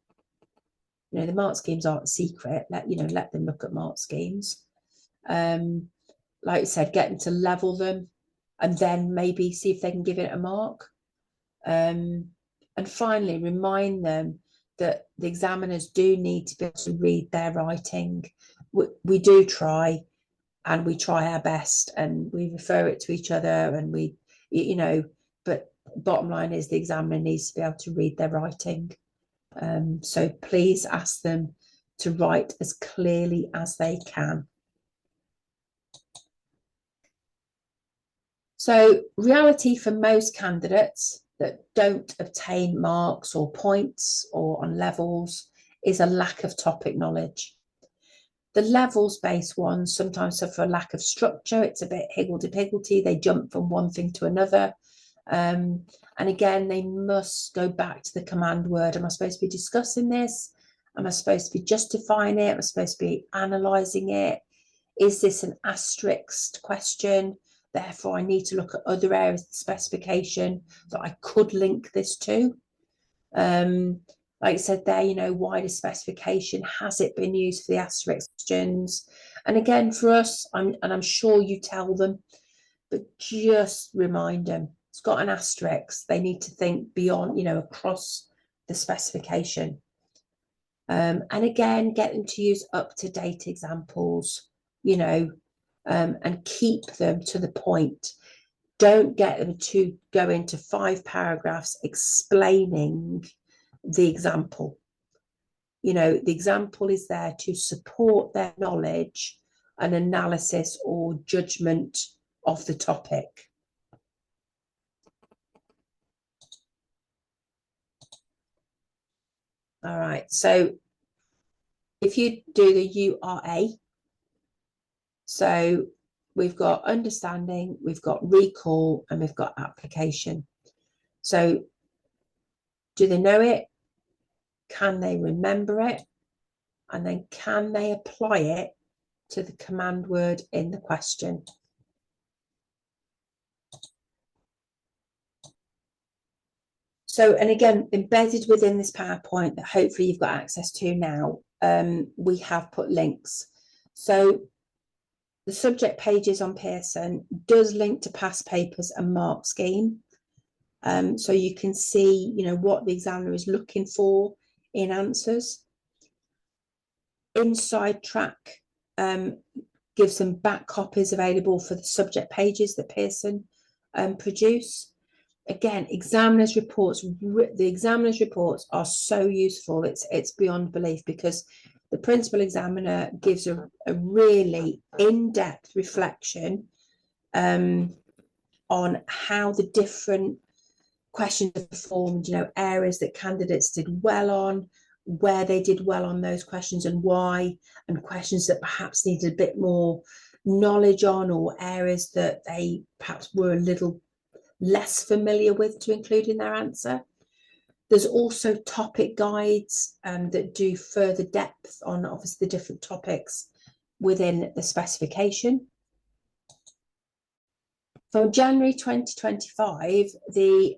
You know, the mark schemes aren't secret. Let them look at mark schemes. Like I said, get them to level them, and then maybe see if they can give it a mark. And finally, remind them that the examiners do need to be able to read their writing. We do try, and we try our best, and we refer it to each other, and we, you know, but bottom line is the examiner needs to be able to read their writing. So please ask them to write as clearly as they can. So reality for most candidates that don't obtain marks or points or on levels is a lack of topic knowledge. The levels-based ones sometimes suffer a lack of structure. It's a bit higgledy-piggledy. They jump from one thing to another. And again, they must go back to the command word. Am I supposed to be discussing this? Am I supposed to be justifying it? Am I supposed to be analysing it? Is this an asterisked question? Therefore, I need to look at other areas of the specification that I could link this to. Like I said there, you know, wider specification, has it been used for the asterisk questions? And again, for us, I'm sure you tell them, but just remind them, it's got an asterisk. They need to think beyond, you know, across the specification. And again, get them to use up-to-date examples, you know, and keep them to the point. Don't get them to go into 5 paragraphs explaining the example. You know, the example is there to support their knowledge and analysis or judgment of the topic. All right, so if you do the URA, so we've got understanding, we've got recall, and we've got application. So do they know it? Can they remember it? And then can they apply it to the command word in the question? So, and again, embedded within this PowerPoint that hopefully you've got access to now, we have put links. So the subject pages on Pearson does link to past papers and mark scheme. So you can see, you know, what the examiner is looking for in answers. Inside Track gives them back copies available for the subject pages that Pearson produce. Again, the examiner's reports are so useful. It's beyond belief, because the principal examiner gives a really in-depth reflection on how the different questions are performed, you know, areas that candidates did well on, where they did well on those questions and why, and questions that perhaps needed a bit more knowledge on, or areas that they perhaps were a little less familiar with to include in their answer. There's also topic guides that do further depth on obviously the different topics within the specification. From January 2025, the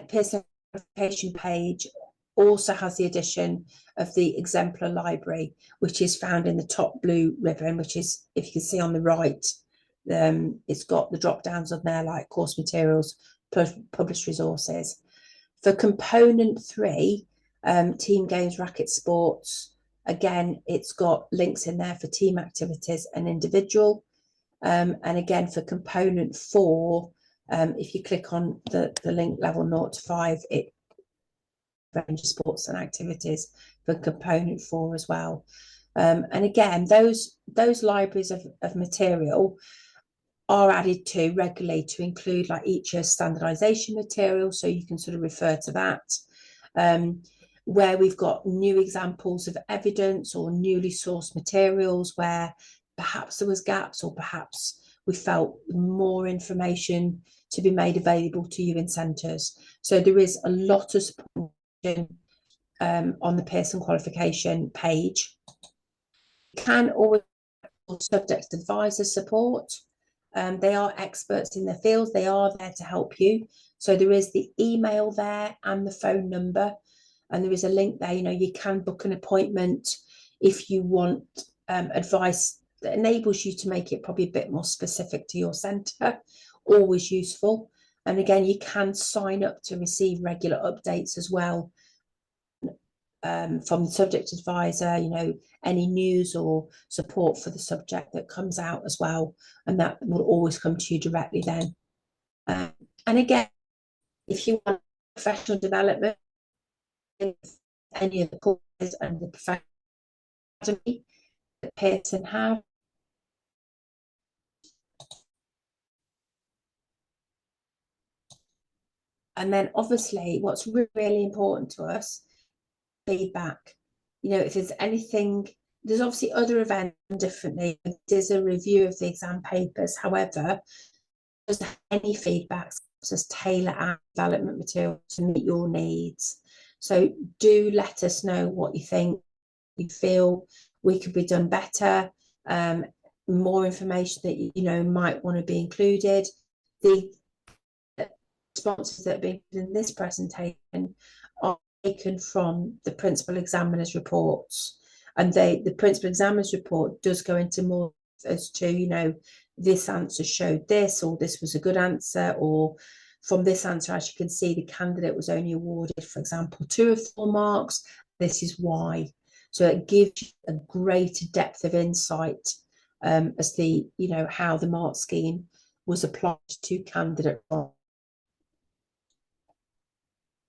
Pearson qualification page also has the addition of the exemplar library, which is found in the top blue ribbon, which is, if you can see on the right, it's got the drop downs on there like course materials, published resources. For component 3, team games, racket sports, again, it's got links in there for team activities and individual. And again, for component 4, if you click on the link level 0 to 5, it range of sports and activities for component 4 as well. And again, those libraries of material are added to regularly to include like each year's standardization material, so you can sort of refer to that. where we've got new examples of evidence or newly sourced materials where perhaps there was gaps, or perhaps we felt more information to be made available to you in centres. So there is a lot of support on the Pearson qualification page. You can always subject advisor support. They are experts in their field. They are there to help you. So there is the email there and the phone number, and there is a link there. You know, you can book an appointment if you want advice that enables you to make it probably a bit more specific to your centre. Always useful. And again, you can sign up to receive regular updates as well from the subject advisor, you know, any news or support for the subject that comes out as well. And that will always come to you directly then. And again, if you want professional development, any of the courses and the professional academy that Pearson have. And then obviously what's really important to us, feedback. You know, if there's anything, there's obviously other events differently. There's a review of the exam papers. However, just any feedback helps us tailor our development material to meet your needs. So do let us know what you think, you feel we could be done better, more information that you know might want to be included. The responses that have been in this presentation are taken from the principal examiner's reports, and the principal examiner's report does go into more as to, you know, this answer showed this, or this was a good answer, or from this answer, as you can see, the candidate was only awarded, for example, 2 of 4 marks. This is why. So it gives you a greater depth of insight as the, you know, how the mark scheme was applied to candidate.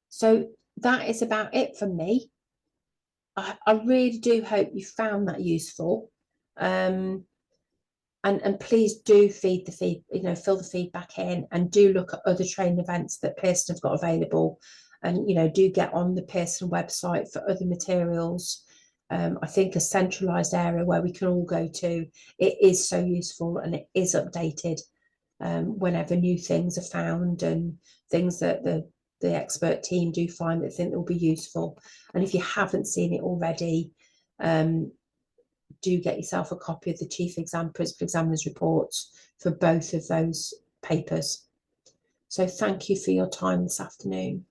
So that is about it for me. I really do hope you found that useful. And please do fill the feedback in, and do look at other training events that Pearson have got available, and, you know, do get on the Pearson website for other materials. I think a centralised area where we can all go to, it is so useful, and it is updated whenever new things are found, and things that the expert team do find that think will be useful. And if you haven't seen it already, do get yourself a copy of the Chief Principal Examiner's reports for both of those papers. So thank you for your time this afternoon.